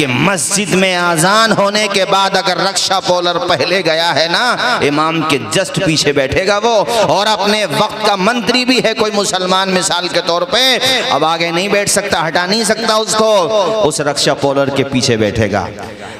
कि मस्जिद में आजान होने के बाद अगर रक्षा पोलर पहले गया है ना, इमाम के जस्ट पीछे बैठेगा वो, और अपने वक्त का मंत्री भी है कोई मुसलमान मिसाल के तौर पे, अब आगे नहीं बैठ सकता, हटा नहीं सकता उसको, उस रक्षा पोलर के पीछे बैठेगा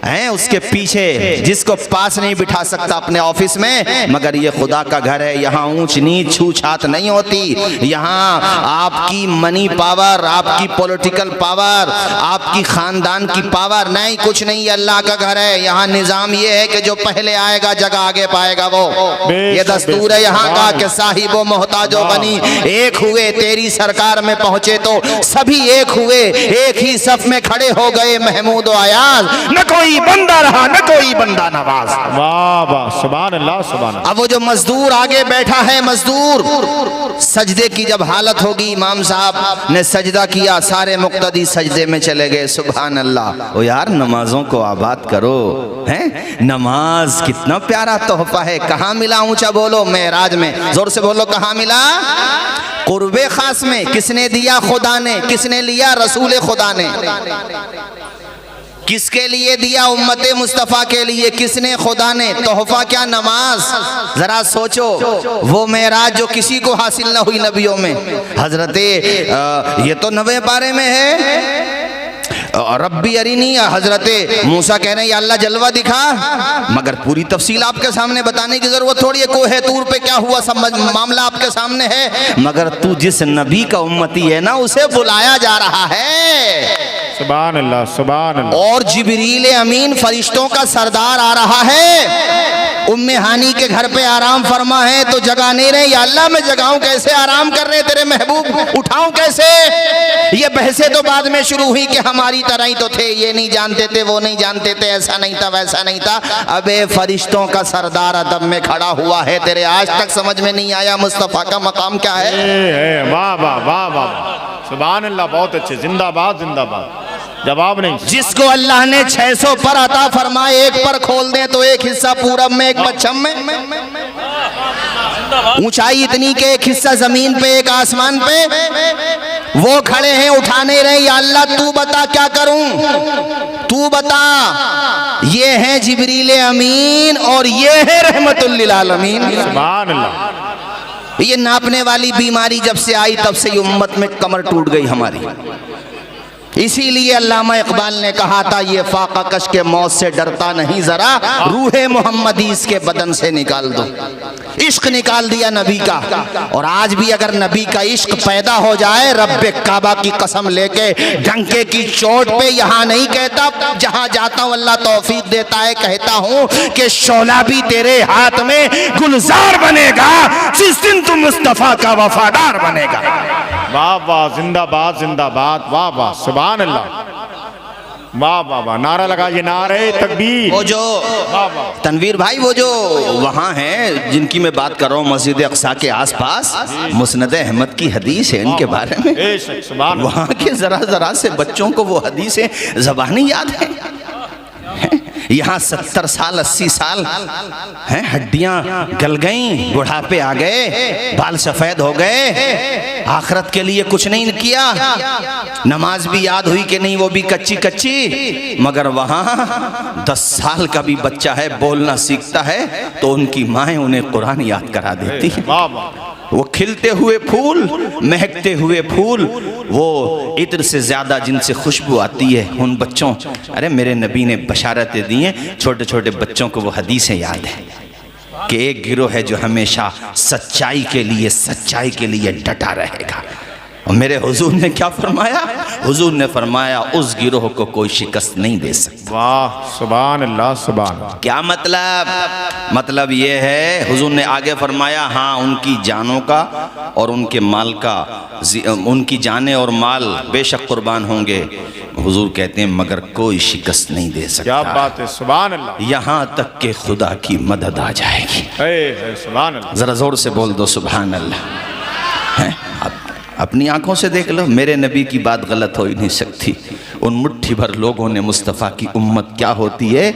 हैं, उसके पीछे, जिसको पास नहीं बिठा सकता अपने ऑफिस में, मगर ये खुदा का घर है, यहाँ ऊंच नीच छूछात नहीं होती, यहाँ आपकी मनी पावर, आपकी पॉलिटिकल पावर, आपकी खानदान की पावर नहीं, कुछ नहीं, अल्लाह का घर है। यहाँ निजाम ये है कि जो पहले आएगा जगह आगे पाएगा वो, ये दस्तूर है यहाँ का कि साहिबो मोहताजो बनी एक हुए, तेरी सरकार में पहुंचे तो सभी एक हुए, एक ही सफ में खड़े हो गए महमूद व अयाज, न कोई बंदा रहा न कोई बंदा नवाज। वाह वाह, सुभान अल्लाह सुभान अल्लाह। अब वो जो मजदूर आगे बैठा है, मजदूर सजदे की जब हालत होगी, इमाम साहब ने सजदा किया, सारे मुक्तदी सजदे में चले गए, सुभान अल्लाह। ओ यार, नमाजों को आबाद करो, हैं? नमाज कितना प्यारा तोहफा है, कहाँ मिला? ऊंचा बोलो, मेराज में, जोर से बोलो, कहाँ मिला? कुर्बे खास में। किसने दिया? खुदा ने। किसने लिया? रसूल खुदा ने। किसके लिए दिया? उम्मते मुस्तफ़ा के लिए। किसने? खुदा ने। तोहफा क्या? नमाज। जरा सोचो, वो मेराज जो किसी को हासिल न हुई नबियों में, हजरते ये तो 90 पारे में है, रब्बी अरिनी, हजरते मूसा कह रहे हैं या अल्लाह जलवा दिखा, मगर पूरी तफसील आपके सामने बताने की जरूरत थोड़ी है। कोहे तूर पे क्या हुआ सब मामला आपके सामने है, मगर तू जिस नबी का उम्मती है ना, उसे बुलाया जा रहा है। सुभान अल्लाह सुभान अल्लाह। और जिब्रील अमीन फरिश्तों का सरदार आ रहा है, उम्मे हानी के घर पे आराम फरमा है तो जगा नहीं रहे, या अल्लाह मैं जगाऊं कैसे, आराम कर रहे तेरे महबूब, उठाऊं कैसे? ये बहसें तो बाद में शुरू हुई कि हमारी तरह ही तो थे, ये नहीं जानते थे, वो नहीं जानते थे, ऐसा नहीं था, वैसा नहीं था। अबे फरिश्तों का सरदार अदब में खड़ा हुआ है, तेरे आज तक समझ में नहीं आया मुस्तफ़ा का मकाम क्या है? वाह वाह वाह वाह, सुभान अल्लाह, बहुत अच्छे, जिंदाबाद जिंदाबाद, जवाब नहीं। जिसको अल्लाह ने 600 पर अता फरमाए, एक पर खोल दे तो एक हिस्सा पूरब में, एक पश्चिम में, ऊंचाई इतनी के एक हिस्सा जमीन पे, एक आसमान पे, वो खड़े हैं, उठा नहीं रहे। या अल्लाह तू बता क्या करूं, तू बता। ये है जिब्रील अमीन और ये है रहमतुल लिल आलमीन। सुभान अल्लाह। ये नापने वाली बीमारी जब से आई तब से ये उम्मत में कमर टूट गई हमारी। इसीलिए अल्लामा इकबाल ने कहा था, ये फाका कश के मौत से डरता नहीं, जरा रूहे मोहम्मदी इसके बदन से निकाल दो। इश्क निकाल दिया नबी का, और आज भी अगर नबी का इश्क पैदा हो जाए, रब्बे काबा की कसम लेके डंके की चोट पे, यहाँ नहीं कहता, जहाँ जाता हूँ अल्लाह तौफीक देता है, कहता हूँ कि शोला भी तेरे हाथ में गुलजार बनेगा जिस दिन तुम मुस्तफ़ा का वफादार बनेगा। वाह वाह, जिंदाबाद जिंदाबाद, वाह वाह, सुभान अल्लाह, वाह वाह वाह, नारा लगाइए, नारे तकबीर। वो जो तनवीर भाई, वो जो वहाँ हैं जिनकी मैं बात कर रहा हूँ, मस्जिद अक्सा के आसपास, मुस्नद अहमद की हदीस है इनके बारे में, वहाँ के जरा जरा से बच्चों को वो हदीसें ज़बानी याद है। यहाँ 70 साल 80 साल हैं, हड्डियां गल गईं, बुढ़ापे आ गए, बाल सफेद हो गए, आखिरत के लिए कुछ नहीं किया, नमाज भी याद हुई कि नहीं, वो भी कच्ची कच्ची, मगर वहाँ 10 साल का भी बच्चा है, बोलना सीखता है तो उनकी माएँ उन्हें कुरान याद करा देती है। वो खिलते हुए फूल, महकते हुए फूल, वो इत्र से ज्यादा जिनसे खुशबू आती है उन बच्चों, अरे मेरे नबी ने बशारतें दी हैं, छोटे छोटे बच्चों को वो हदीसें याद है कि एक गिरोह है जो हमेशा सच्चाई के लिए डटा रहेगा। और मेरे हुजूर ने क्या फरमाया? हुजूर ने फरमाया उस गिरोह को कोई शिकस्त नहीं दे सकता। वाह, सुभान अल्लाह सुभान। क्या मतलब ये है, हुजूर ने आगे फरमाया, हाँ उनकी जानों का और उनके माल का, उनकी जानें और माल बेशक कुर्बान होंगे, हुजूर कहते हैं मगर कोई शिकस्त नहीं दे सकता। क्या बात है, सुभान अल्लाह। यहाँ तक के खुदा की मदद आ जाएगी। सुभान अल्लाह, जरा जोर से बोल दो सुभान अल्लाह। अपनी आंखों से देख लो, मेरे नबी की बात गलत हो ही नहीं सकती। उन मुट्ठी भर लोगों ने मुस्तफ़ा की उम्मत क्या होती है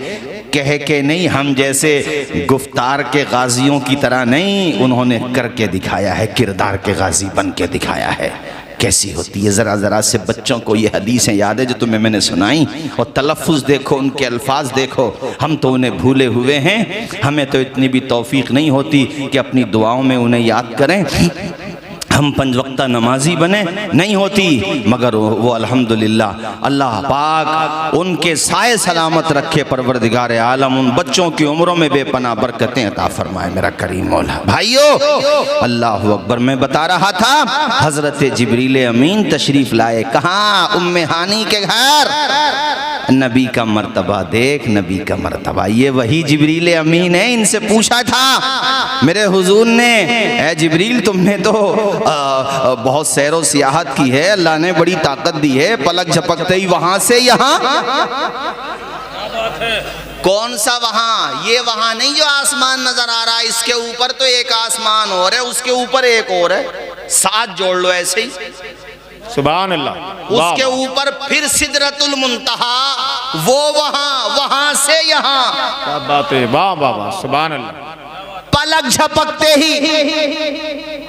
कह के नहीं, हम जैसे गुफ्तार के गाजियों की तरह नहीं, उन्होंने करके दिखाया है, किरदार के गाजी बन के दिखाया है। कैसी होती है। ज़रा ज़रा से बच्चों को ये हदीसें याद है जो तुम्हें मैंने सुनाई, और तलफ़ुज़ देखो, उनके अल्फाज देखो। हम तो उन्हें भूले हुए हैं, हमें तो इतनी भी तौफीक नहीं होती कि अपनी दुआओं में उन्हें याद करें। हम 5 वक्ता नमाजी बने नहीं होती, मगर वो अल्हम्दुलिल्लाह अल्लाह पाक उनके साए सलामत रखे। परवरदिगार आलम उन बच्चों की उम्रों में बेपनाह बरकतें अता फरमाए मेरा करीम मौला। भाइयों, अल्लाह अकबर। मैं बता रहा था हज़रत जिब्रील अमीन तशरीफ़ लाए कहाँ? उम्मे हानी के घर। नबी का मर्तबा देख, नबी का मर्तबा। ये वही जिब्रील अमीन है। इनसे पूछा था मेरे हुजूर ने, ए जिब्रील तुमने तो बहुत सैरो सियाहत की है, अल्लाह ने बड़ी ताकत दी है, पलक झपकते ही वहां से यहाँ। कौन सा वहां? ये वहां नहीं जो आसमान नजर आ रहा है, इसके ऊपर तो एक आसमान और है, उसके ऊपर एक और है, 7 जोड़ लो ऐसे ही। सुभान अल्लाह। उसके ऊपर फिर सिदरतुल मुंतहा, वो वहां से यहाँ। क्या बात है, वाह वाह वाह, सुभान अल्लाह। पलक झपकते ही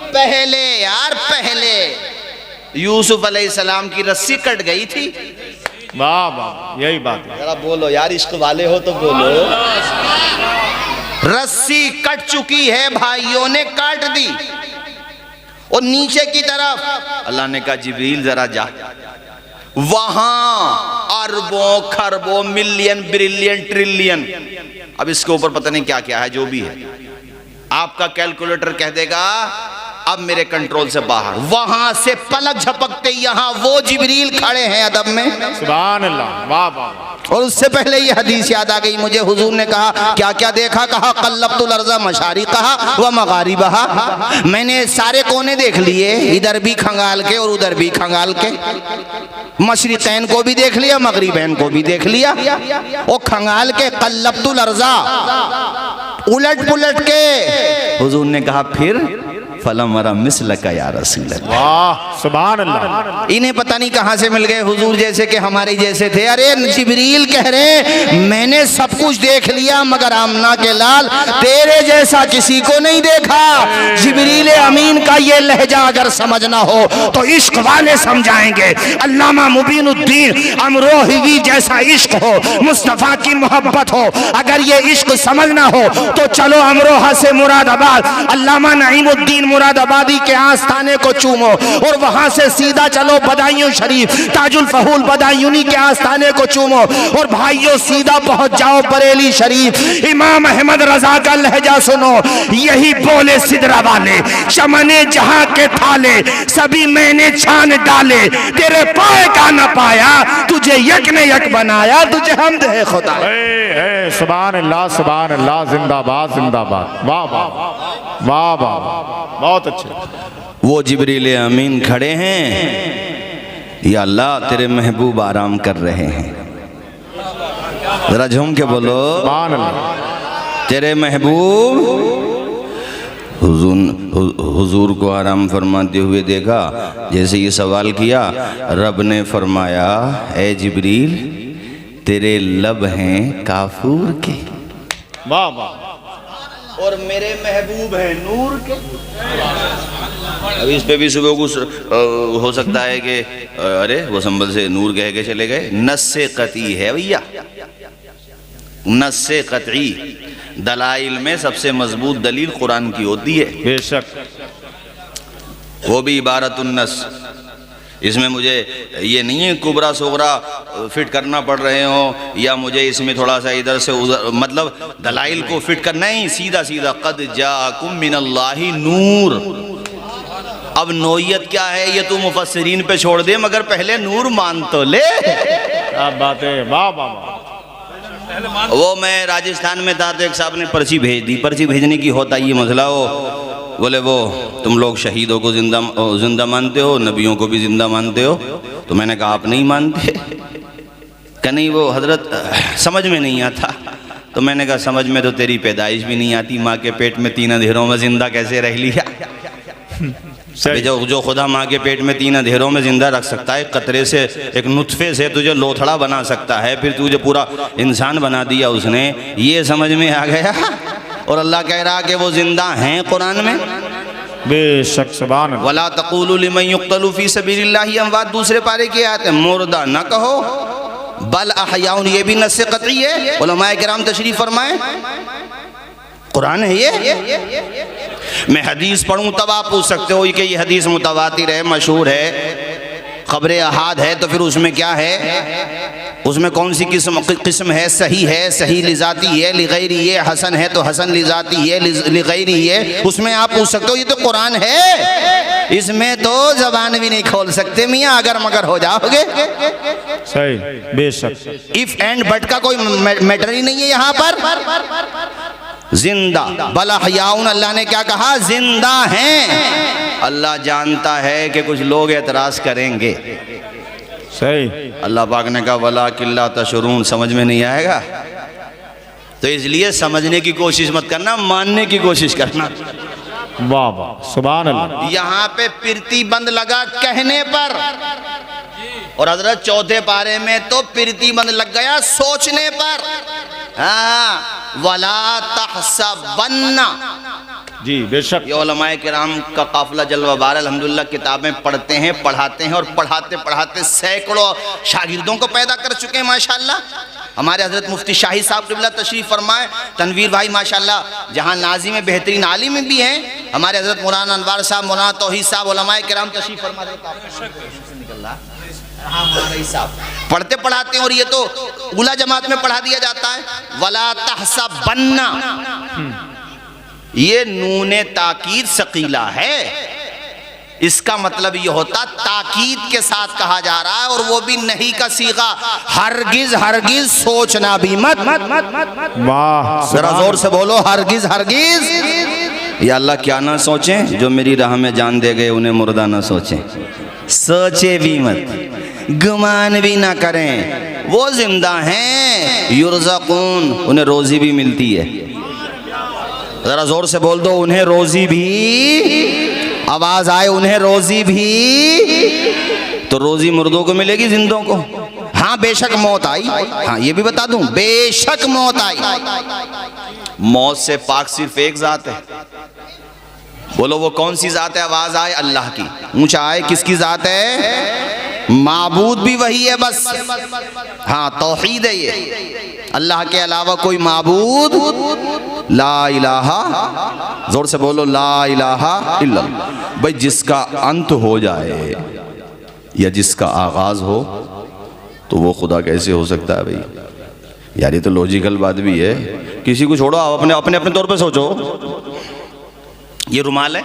पहले यार, पहले यूसुफ अलैहिस्सलाम की रस्सी कट गई थी। वाह वाह, यही बात है। जरा बोलो यार, इश्क वाले हो तो बोलो। रस्सी कट चुकी है, भाइयों ने काट दी। और नीचे की तरफ अल्लाह ने कहा जिब्रील जरा जा, वहां अरबों खरबों मिलियन ब्रिलियन ट्रिलियन, अब इसके ऊपर पता नहीं क्या क्या है, जो भी है आपका कैलकुलेटर कह देगा अब मेरे कंट्रोल से बाहर। वहां से पलक झपकते यहाँ वो जिब्रील खड़े हैं अदब में। सुभान अल्लाह, वाह वाह। और उससे पहले ये हदीस याद आ गई मुझे। हुजूर ने कहा क्या क्या देखा? कहा कल्लब्तुल अर्ज़ा मशारिक़हा व मगारिबहा। मैंने सारे कोने देख लिए, इधर भी खंगाल के और उधर भी खंगाल के। मशरिक़ैन को भी देख लिया, मगरिबैन को भी देख लिया, और खंगाल के कल्लब्तुल अर्ज़ा, उलट पुलट के। हुजूर ने कहा फिर फलमरा मिसलका या रसूल अल्लाह। वाह सुभान अल्लाह। इन्हें पता नहीं कहां से मिल गए हुजूर जैसे कि हमारे जैसे थे। अरे जिब्रील कह रहे मैंने सब कुछ देख लिया मगर आमना के लाल तेरे जैसा किसी को नहीं देखा। जिब्रील अमीन का ये लहजा अगर समझना हो तो इश्क वाले समझाएंगे। अल्लामा मुबीनुद्दीन अमरोही जैसा इश्क हो, मुस्तफा की मोहब्बत हो, अगर ये इश्क समझना हो तो चलो अमरोहा से मुरादाबाद, अल्लामा नईमुद्दीन मुरादाबादी के आस्थाने को चूमो, और वहां से सीधा चलो बदायूं शरीफ, ताजुल फहूल बदायूनी के आस्थाने को चूमो, और भाइयों सीधा पहुंच जाओ बरेली शरीफ। इमाम अहमद रजा का लहजा सुनो, यही बोले सिदरा वाले, चमने जहां के थाले सभी मैंने छान डाले, तेरे पाए का न पाया तुझे यक ने यक बनाया, तुझे हमद है खुदा। सुभान अल्लाह, सुभान अल्लाह, जिंदाबाद जिंदाबाद, वाह वाह वाह वाह, बहुत अच्छे। वो जिब्रील अमीन खड़े हैं, या अल्लाह तेरे महबूब आराम कर रहे हैं। जरा झूम के बोलो सुभान अल्लाह। तेरे महबूब हुजूर को आराम फरमाते हुए देखा। जैसे ये सवाल किया, रब ने फरमाया ए जिब्रील तेरे लब हैं काफूर के, वाह वाह, और मेरे महबूब हैं नूर के। अब इस पे भी सुबह कुछ हो सकता है कि अरे वो संभल से नूर कह के चले गए। नस्से कती है भैया, नस्से कतई। दलाइल में सबसे मजबूत दलील कुरान की होती है, बेशक, वो भी इबारतुन नस। इसमें मुझे ये नहीं है कुबरा सोगरा फिट करना पड़ रहे हो, या मुझे इसमें थोड़ा सा इधर से उधर, मतलब दलाइल को फिट करना ही सीधा सीधा कद जाकुम मिनल्लाहि नूर। अब नोयत क्या है ये तू मुफस्सिरीन पे छोड़ दे, मगर पहले नूर मान तो ले। क्या बात है, वाह वाह वाह। वो मैं राजस्थान में था तो एक साहब ने पर्ची भेज दी। पर्ची भेजने की होता ये मसला हो, बोले वो तुम लोग शहीदों को जिंदा मानते हो, नबियों को भी जिंदा मानते हो। तो मैंने कहा आप नहीं मानते? क्या नहीं वो हजरत समझ में नहीं आता। तो मैंने कहा समझ में तो तेरी पैदाइश भी नहीं आती, माँ के पेट में 3 अंधेरों में जिंदा कैसे रह लिया। जो खुदा माँ के पेट में 3 अंधेरों में जिंदा रख सकता है, कतरे से एक नुत्फे से तुझे लोथड़ा बना सकता है, फिर तुझे पूरा इंसान बना दिया उसने, ये समझ में आ गया। और अल्लाह कह रहा कि वो जिंदा हैं कुरान में। बेशक सुभान अल्लाह। वला तक़ूलू लिमन युक़्तलू फ़ी सबीलिल्लाहि अमवात, दूसरे पारे की आयत है, मुर्दा न कहो, बल अहयाउन, ये भी नस्से क़तई है। उलमाए किराम तशरीफ़ फरमाए, कुरान है ये। मैं हदीस पढ़ूं तब आप पूछ सकते हो कि ये हदीस मुतवातिर है, मशहूर है, खबरे अहाद है, तो फिर उसमें क्या है, उसमें कौन सी किस्म है, सही है, सही लिजाती है, लिगैरी है, हसन है तो हसन लिजाती है, लिगैरी है, उसमें आप पूछ सकते हो। ये तो कुरान है, इसमें तो जबान भी नहीं खोल सकते मियाँ, अगर मगर हो जाओगे। सही, बेशक। इफ एंड बट का कोई मैटर ही नहीं है यहाँ पर। जिंदा बल अहयाउन, अल्लाह ने क्या कहा, जिंदा हैं। अल्लाह जानता है कि कुछ लोग एतराज करेंगे। सही। अल्लाह पाक ने कहा वला किल्ला तशरून, समझ में नहीं आएगा तो इसलिए समझने की कोशिश मत करना, मानने की कोशिश करना। वाह वाह सुभान अल्लाह। यहाँ पे पिरती बंद लगा कहने पर, और हजरत चौथे पारे में तो पिरती बंद लग गया सोचने पर। हाँ, वला तहसबन्ना, जी बेशक। ये उलमाए किराम का काफिला जलवा बार अल्हम्दुलिल्लाह किताबें पढ़ते हैं, पढ़ाते हैं, और पढ़ाते पढ़ाते सैकड़ों शागिर्दों को पैदा कर चुके हैं माशाल्लाह। हमारे हजरत मुफ्ती शाही साहब क़िबला तशरीफ़ फरमाए, तनवीर भाई माशाल्लाह जहाँ नाज़ी में बेहतरीन आलिम भी हैं, हमारे हजरत मौलाना अनवार साहब, मौलाना तौहीद साहब, उलमाए किराम तशरीफ़ फरमा पढ़ते पढ़ाते हैं, और ये तो उला जमात में पढ़ा दिया जाता है। वला तहसबन्ना, ये नूने ताकीद सकीला है, इसका मतलब ये होता ताकीद के साथ कहा जा रहा है, और वो भी नहीं का सीगा, हरगिज हरगिज सोचना भी मत। वाह, जरा जोर से बोलो, हरगिज हरगिज। या अल्लाह क्या ना सोचें, जो मेरी राह में जान दे गए उन्हें मुर्दा ना सोचें, सोचे भी मत, गुमान भी ना करें, वो जिंदा हैं, युरज़क़ून, उन्हें रोजी भी मिलती है। जरा जोर से बोल दो, उन्हें रोजी भी, आवाज आए, उन्हें रोजी भी। तो रोजी मुर्दों को मिलेगी, जिंदों को? हाँ बेशक मौत आई, हाँ ये भी बता दूं, बेशक मौत आई। मौत से पाक सिर्फ एक जात है, बोलो वो कौन सी जात है? आवाज आए अल्लाह की, ऊंचा आए किसकी जात है? माबूद भी वही है बस, हाँ तौहीद है ये, अल्लाह के अलावा कोई माबूद, ला इलाहा, जोर से बोलो ला इलाहा इल्लल्लाह। भाई जिसका अंत हो जाए या जिसका आगाज हो तो वो खुदा कैसे हो सकता है भाई? यार ये तो लॉजिकल बात भी है, किसी को छोड़ो, आप अपने अपने अपने तौर पे सोचो। ये रुमाल है,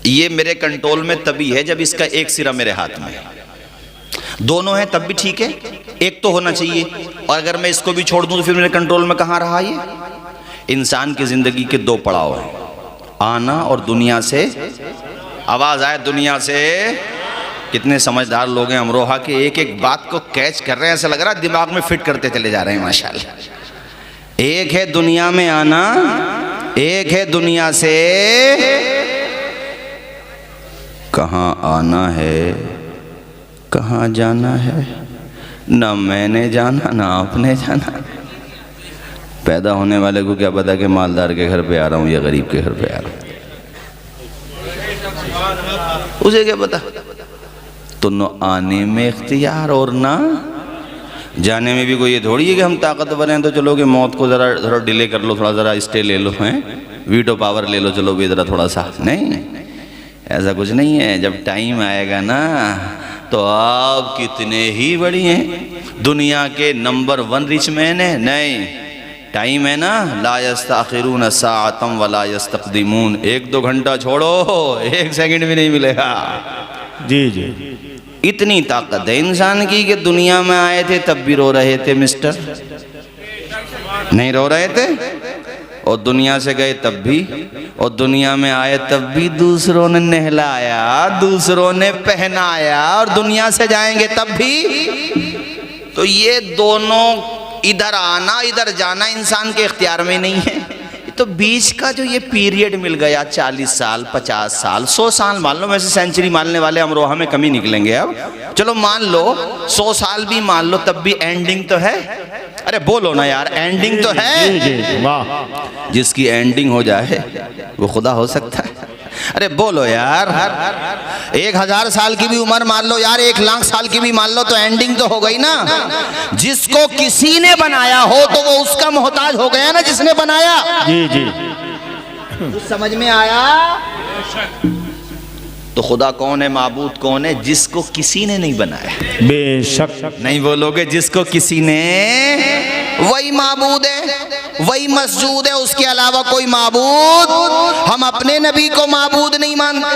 ये मेरे कंट्रोल में तभी है जब इसका एक सिरा मेरे हाथ में है, दोनों हैं तब भी ठीक है, एक तो होना चाहिए, और अगर मैं इसको भी छोड़ दूं तो फिर मेरे कंट्रोल में कहाँ रहा ये? इंसान की जिंदगी के दो पड़ाव हैं, आना और दुनिया से, आवाज आए दुनिया से। कितने समझदार लोग हैं अमरोहा के, एक एक बात को कैच कर रहे हैं, ऐसा लग रहा है दिमाग में फिट करते चले जा रहे हैं माशाल्लाह। एक है दुनिया में आना, एक है दुनिया से कहाँ आना है, कहाँ जाना है, ना मैंने जाना ना आपने जाना। पैदा होने वाले को क्या पता कि मालदार के घर पे आ रहा हूँ या गरीब के घर पे आ रहा हूँ, उसे क्या पता? तो न आने में इख्तियार और ना जाने में भी कोई ये थोड़ी है कि हम ताकतवर हैं तो चलो कि मौत को ज़रा थोड़ा डिले कर लो, थोड़ा ज़रा स्टे ले लो, हैं वीटो पावर ले लो, चलो भी ज़रा थोड़ा सा, नहीं ऐसा कुछ नहीं है। जब टाइम आएगा ना तो आप कितने ही बड़ी हैं, दुनिया के नंबर 1 रिच मैन है, नहीं टाइम है ना, ला यस्तअखिरून साअतम वला यस्तक़दिमून, 1-2 घंटा छोड़ो 1 सेकंड भी नहीं मिलेगा। जी जी, इतनी ताकत है इंसान की कि दुनिया में आए थे तब भी रो रहे थे मिस्टर, नहीं रो रहे थे, और दुनिया से गए तब भी, और दुनिया में आए तब भी दूसरों ने नहलाया, दूसरों ने पहनाया, और दुनिया से जाएंगे तब भी। तो ये दोनों, इधर आना इधर जाना इंसान के इख्तियार में नहीं है। तो बीच का जो ये पीरियड मिल गया, 40 साल 50 साल 100 साल मान लो, वैसे सेंचुरी मानने वाले अमरोहा में कमी निकलेंगे अब, चलो मान लो 100 साल भी मान लो, तब भी एंडिंग तो है। अरे बोलो ना यार, एंडिंग तो है। जी जी, वाह। जिसकी एंडिंग हो जाए वो खुदा हो सकता है? अरे बोलो यार, 1000 साल की भी उम्र मान लो यार, 1,00,000 साल की भी मान लो, तो एंडिंग तो हो गई ना। जिसको किसी ने बनाया हो तो वो उसका मोहताज हो गया ना, जिसने बनाया। जी जी। कुछ समझ में आया? तो खुदा कौन है, माबूद कौन है? जिसको किसी ने नहीं बनाया। बेशक। नहीं बोलोगे जिसको किसी ने, वही माबूद है, वही मस्जूद है, उसके अलावा कोई माबूद। हम अपने नबी को माबूद नहीं मानते,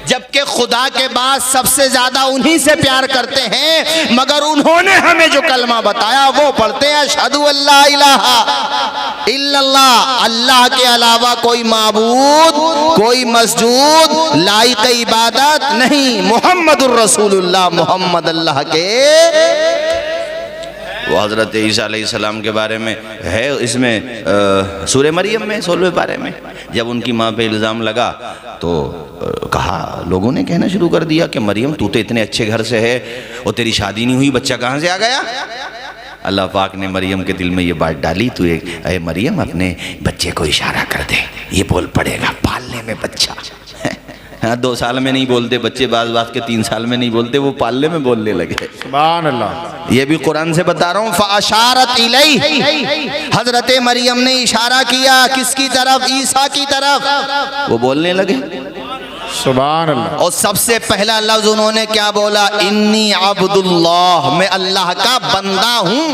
जबकि खुदा के बाद सबसे ज्यादा उन्हीं से प्यार करते हैं, मगर उन्होंने हमें जो कलमा बताया वो पढ़ते हैं, अशहदु अल्ला इलाहा इल्लल्लाह, अल्लाह के अलावा कोई माबूद, कोई मस्जूद, लायक इबादत नहीं, मुहम्मदुर रसूलुल्लाह, मोहम्मद अल्लाह के। वो हज़रत ईसा अलैहिस्सलाम के बारे में है इसमें सूरह मरियम में 16वें पारे में, जब उनकी माँ पे इल्ज़ाम लगा तो कहा, लोगों ने कहना शुरू कर दिया कि मरियम तू तो इतने अच्छे घर से है और तेरी शादी नहीं हुई, बच्चा कहाँ से आ गया? अल्लाह पाक ने मरियम के दिल में ये बात डाली, तू अरे मरियम अपने बच्चे को इशारा कर दे, ये बोल पड़ेगा, पालने में बच्चा। हाँ, 2 साल में नहीं बोलते बच्चे, बात के 3 साल में नहीं बोलते, वो पालने में बोलने लगे। सुभान अल्लाह। ये भी कुरान से बता रहा हूँ। फ़अशारत इलैहि, हजरत मरियम ने इशारा किया किसकी तरफ? ईसा की तरफ। वो बोलने लगे। सुभान अल्लाह। और सबसे पहला लफ्ज उन्होंने क्या बोला? इन्नी अब्दुल्लाह, मैं अल्लाह का बंदा हूँ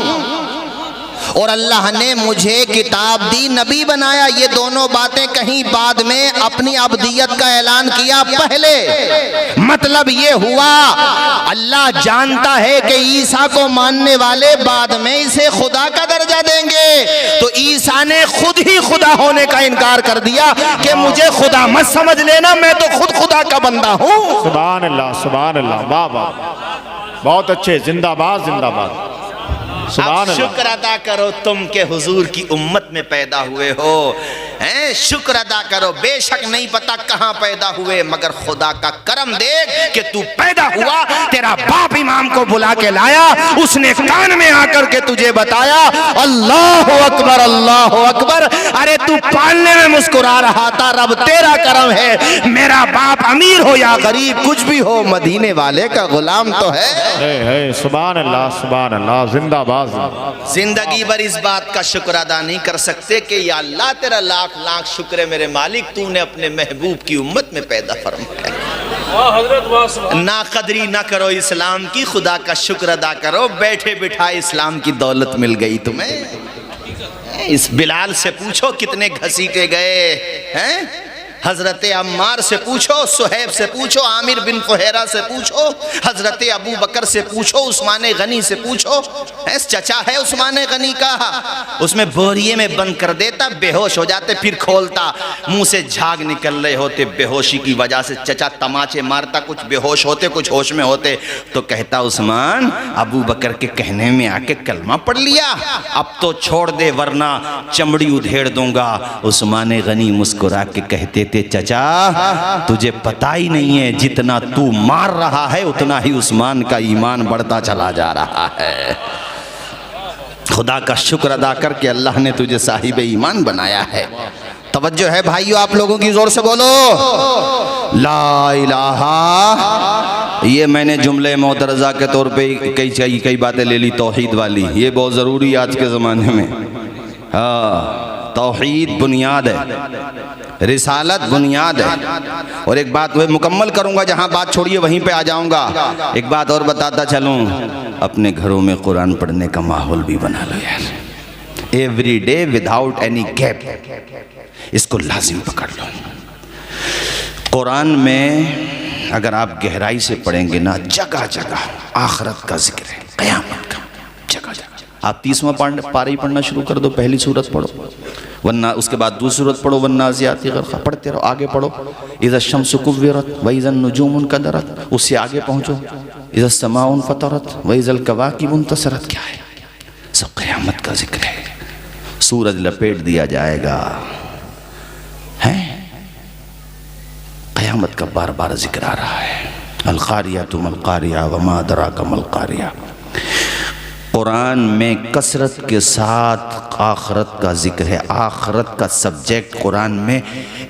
और अल्लाह ने मुझे किताब दी, नबी बनाया। ये दोनों बातें कहीं बाद में अपनी अब्दियत का ऐलान किया, पहले मतलब ये हुआ अल्लाह जानता है कि ईसा को मानने वाले बाद में इसे खुदा का दर्जा देंगे, तो ईसा ने खुद ही खुदा होने का इनकार कर दिया कि मुझे खुदा मत समझ लेना, मैं तो खुद खुदा का बंदा हूँ। सुभान अल्लाह, सुभान अल्लाह, वाह वाह, बहुत अच्छे, जिंदाबाद जिंदाबाद। अब शुक्र अदा करो तुम के हुजूर की उम्मत में पैदा हुए हो, हैं? शुक्र अदा करो, बेशक नहीं पता कहाँ पैदा हुए, मगर खुदा का करम देख कि तू पैदा हुआ, तेरा बाप इमाम को बुला के लाया, उसने कान में आकर के तुझे बताया अल्लाह अकबर, अल्लाह अकबर। अरे तू पालने में मुस्कुरा रहा था, रब तेरा करम है, मेरा बाप अमीर हो या गरीब कुछ भी हो, मदीने वाले का गुलाम तो है। सुभान अल्लाह, सुभान अल्लाह, जिंदाबाद। जिंदगी भर इस बात का शुक्र अदा नहीं कर सकते कि या अल्लाह तेरा लाख लाख शुक्र है मेरे मालिक, तूने अपने महबूब की उम्मत में पैदा फरमाया। ना कदरी ना करो इस्लाम की, खुदा का शुक्र अदा करो, बैठे बिठाए इस्लाम की दौलत मिल गई तुम्हें। इस बिलाल से पूछो कितने घसीटे गए हैं, हजरत अम्मार से पूछो, सुहैब से पूछो, आमिर बिन फुहैरा से पूछो, हजरत अबू बकर से पूछो, उस्मान गनी से पूछो, चचा है उस्मान गनी का, उसमें बोरिये में बंद कर देता, बेहोश हो जाते, फिर खोलता, मुंह से झाग निकल रहे होते बेहोशी की वजह से, चचा तमाचे मारता, कुछ बेहोश होते कुछ होश में होते, तो कहता उस्मान अबू बकर के कहने में आके कलमा पढ़ लिया, अब तो छोड़ दे वरना चमड़ी उधेड़ दूंगा। उस्मान गनी मुस्कुरा के कहते, चचा तुझे पता ही नहीं है, जितना तू मार रहा है उतना ही उस्मान का ईमान बढ़ता चला जा रहा है। खुदा का शुक्र अदा करके अल्लाह ने तुझे साहिब ईमान बनाया है। तवज्जो है भाइयों, आप लोगों की जोर से बोलो ला इलाहा। ये मैंने जुमले मोतरज़ा के तौर पे कई बातें ले ली तौहीद वाली, ये बहुत ज़रूरी है आज के ज़माने में। हाँ, तौहीद बुनियाद है, रिसालत बुनियाद है। और एक बात वह मुकम्मल करूंगा, जहां बात छोड़िए वहीं पे आ जाऊंगा। एक बात और बताता चलूं, अपने घरों में कुरान पढ़ने का माहौल भी बना लो यार, every day without any gap, इसको लाजिम पकड़ लो। कुरान में अगर आप गहराई से पढ़ेंगे ना, जगह जगह आखिरत का जिक्र है, क़यामत का, जगह जगह। आप 30वां पारा ही पढ़ना शुरू कर दो, पहली सूरत पढ़ो, वरना उसके बाद दूसरी सूरत पढ़ो, वन्नाज़ियाति ग़र्क़ा, पढ़ते रहो, आगे पढ़ो, इज़ा शम्सु कुव्विरत व इज़ा नुजूमु इंकदरत, उससे आगे पहुँचो, इज़ा समाउ फ़तरत व इज़ा कवाकिबु इंतसरत। क्या है? सब क़यामत का जिक्र है। सूरज लपेट दिया जाएगा, हैं? क़यामत का बार बार जिक्र आ रहा है। अल क़ारियतु मल क़ारिया व मा अदराका मल क़ारिया। कुरान में कसरत के साथ आखरत का जिक्र है। आखरत का सब्जेक्ट कुरान में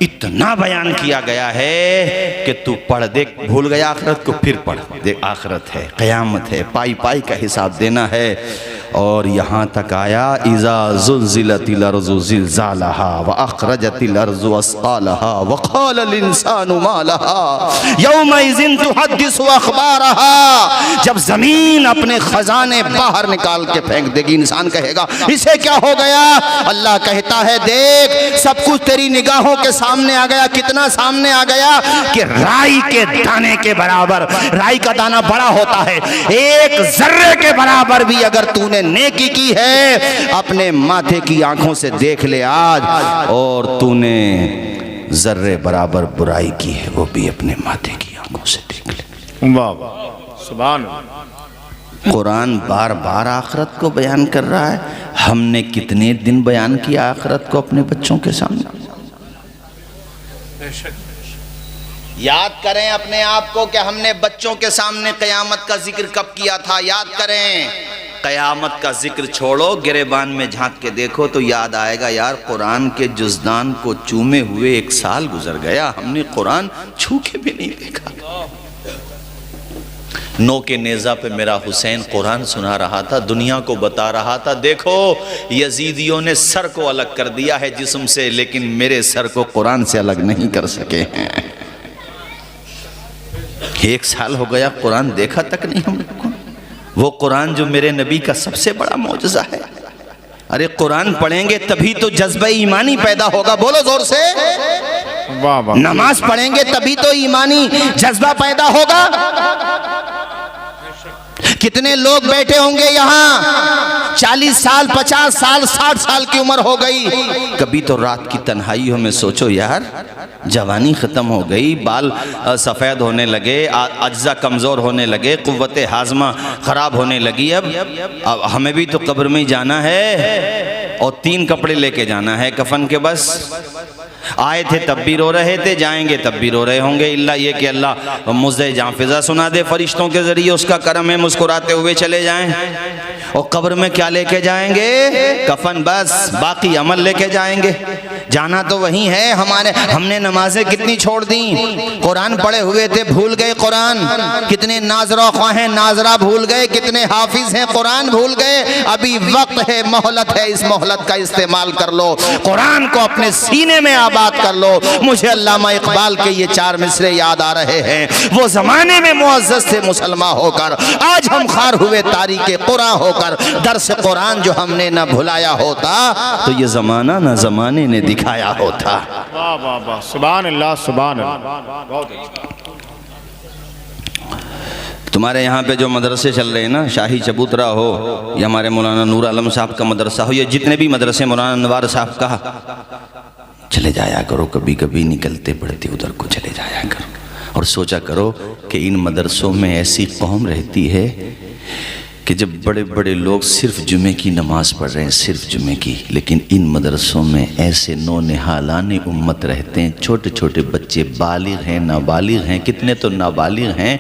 इतना बयान किया गया है कि तू पढ़ देख, भूल गया आखरत को, फिर पढ़ देख, आखरत है, क़यामत है, पाई पाई का हिसाब देना है। और यहाँ तक आया इज़ा ज़ुल्ज़िलतिल अर्ज़ु ज़िल्ज़ालहा व अख़रजतिल अर्ज़ु अस्क़ालहा व क़ालल इंसानु मा लहा यौमइज़िन तुहद्दिसु अख़बारहा। जब ज़मीन अपने ख़ज़ाने बाहर निकाल के फेंक देगी, इंसान कहेगा इसे क्या हो गया? अल्लाह कहता है देख, सब कुछ तेरी निगाहों के सामने आ गया। कितना सामने आ गया कि राई के दाने के बराबर, राई का दाना बड़ा होता है, एक जर्रे के बराबर भी अगर तूने नेकी की है अपने माथे की आंखों से देख ले आज, और तूने जर्रे बराबर बुराई की है वो भी अपने माथे की आंखों से देख ले। वाह वाह, सुभान अल्लाह। कुरान बार बार आखरत को बयान कर रहा है। हमने कितने दिन बयान किया आखरत को अपने बच्चों के सामने? याद करें अपने आप को कि हमने बच्चों के सामने क़यामत का जिक्र कब किया था। याद करें, क़यामत का जिक्र छोड़ो, गिरेबान में झांक के देखो तो याद आएगा यार कुरान के जुज़दान को चूमे हुए 1 साल गुजर गया, हमने कुरान छू के भी नहीं देखा। नो के नेज़ा पे मेरा हुसैन कुरान सुना रहा था, दुनिया को बता रहा था देखो यजीदियों ने सर को अलग कर दिया है जिस्म से, लेकिन मेरे सर को कुरान से अलग नहीं कर सके हैं। 1 साल हो गया, कुरान देखा तक नहीं हम लोगों ने। वो कुरान जो मेरे नबी का सबसे बड़ा मौजज़ा है। अरे कुरान पढ़ेंगे तभी तो जज्बा ईमानी पैदा होगा, बोलो जोर से। वाह वाह। नमाज पढ़ेंगे तभी तो ईमानी जज्बा पैदा होगा। कितने लोग बैठे होंगे यहाँ 40 साल 50 साल 60 साल की उम्र हो गई, कभी तो रात की तन्हाइयों में सोचो यार जवानी ख़त्म हो गई, बाल सफ़ेद होने लगे, अज्जा कमज़ोर होने लगे, क़ुव्वत हाज़मा ख़राब होने लगी। अब हमें भी तो कब्र में ही जाना है और 3 कपड़े लेके जाना है कफन के। बस आए थे तब भी रो रहे थे, जाएंगे तब भी रो रहे होंगे, इल्ला ये कि अल्लाह मुझे जाफिज़ा सुना दे फरिश्तों के ज़रिए, उसका करम है, मुस्कुराते हुए चले जाएं। और कब्र में क्या लेके जाएंगे? कफन, बस बाकी अमल लेके जाएंगे। जाना तो वही है। हमने नमाजें कितनी छोड़ दी, कुरान पढ़े हुए थे भूल गए कुरान। कितने नाजरा ख्वाह नाजरा भूल गए, कितने हाफिज हैं कुरान भूल गए। अभी वक्त है, मोहलत है, इस मोहलत का इस्तेमाल कर लो, कुरान को अपने सीने में बात कर लो। मुझे अल्लामा इकबाल के ये 4 मिसरे याद आ रहे हैं। वो जमाने में मुअज़्ज़ज़ थे मुसलमान होकर, आज हम खार हुए तारीके कुरान होकर। दर्स कुरान जो हमने न भुलाया होता तो ये जमाना न जमाने ने दिखाया होता। वाह वाह वाह, सुभान अल्लाह सुभान अल्लाह। बहुत अच्छा। तुम्हारे यहाँ पे जो मदरसे चल रहे हैं ना, शाही चबूतरा हो या हमारे मौलाना नूर आलम साहब का मदरसा हो, या जितने भी मदरसे मौलाना नवार साहब का, चले जाया करो, कभी कभी निकलते पढ़ते उधर को चले जाया करो और सोचा करो कि इन मदरसों में ऐसी कौम रहती है कि जब बड़े बड़े लोग सिर्फ जुमे की नमाज पढ़ रहे हैं, सिर्फ जुमे की, लेकिन इन मदरसों में ऐसे नौनिहालाने उम्मत रहते हैं, छोटे छोटे बच्चे बालिग हैं नाबालिग हैं, कितने तो नाबालिग हैं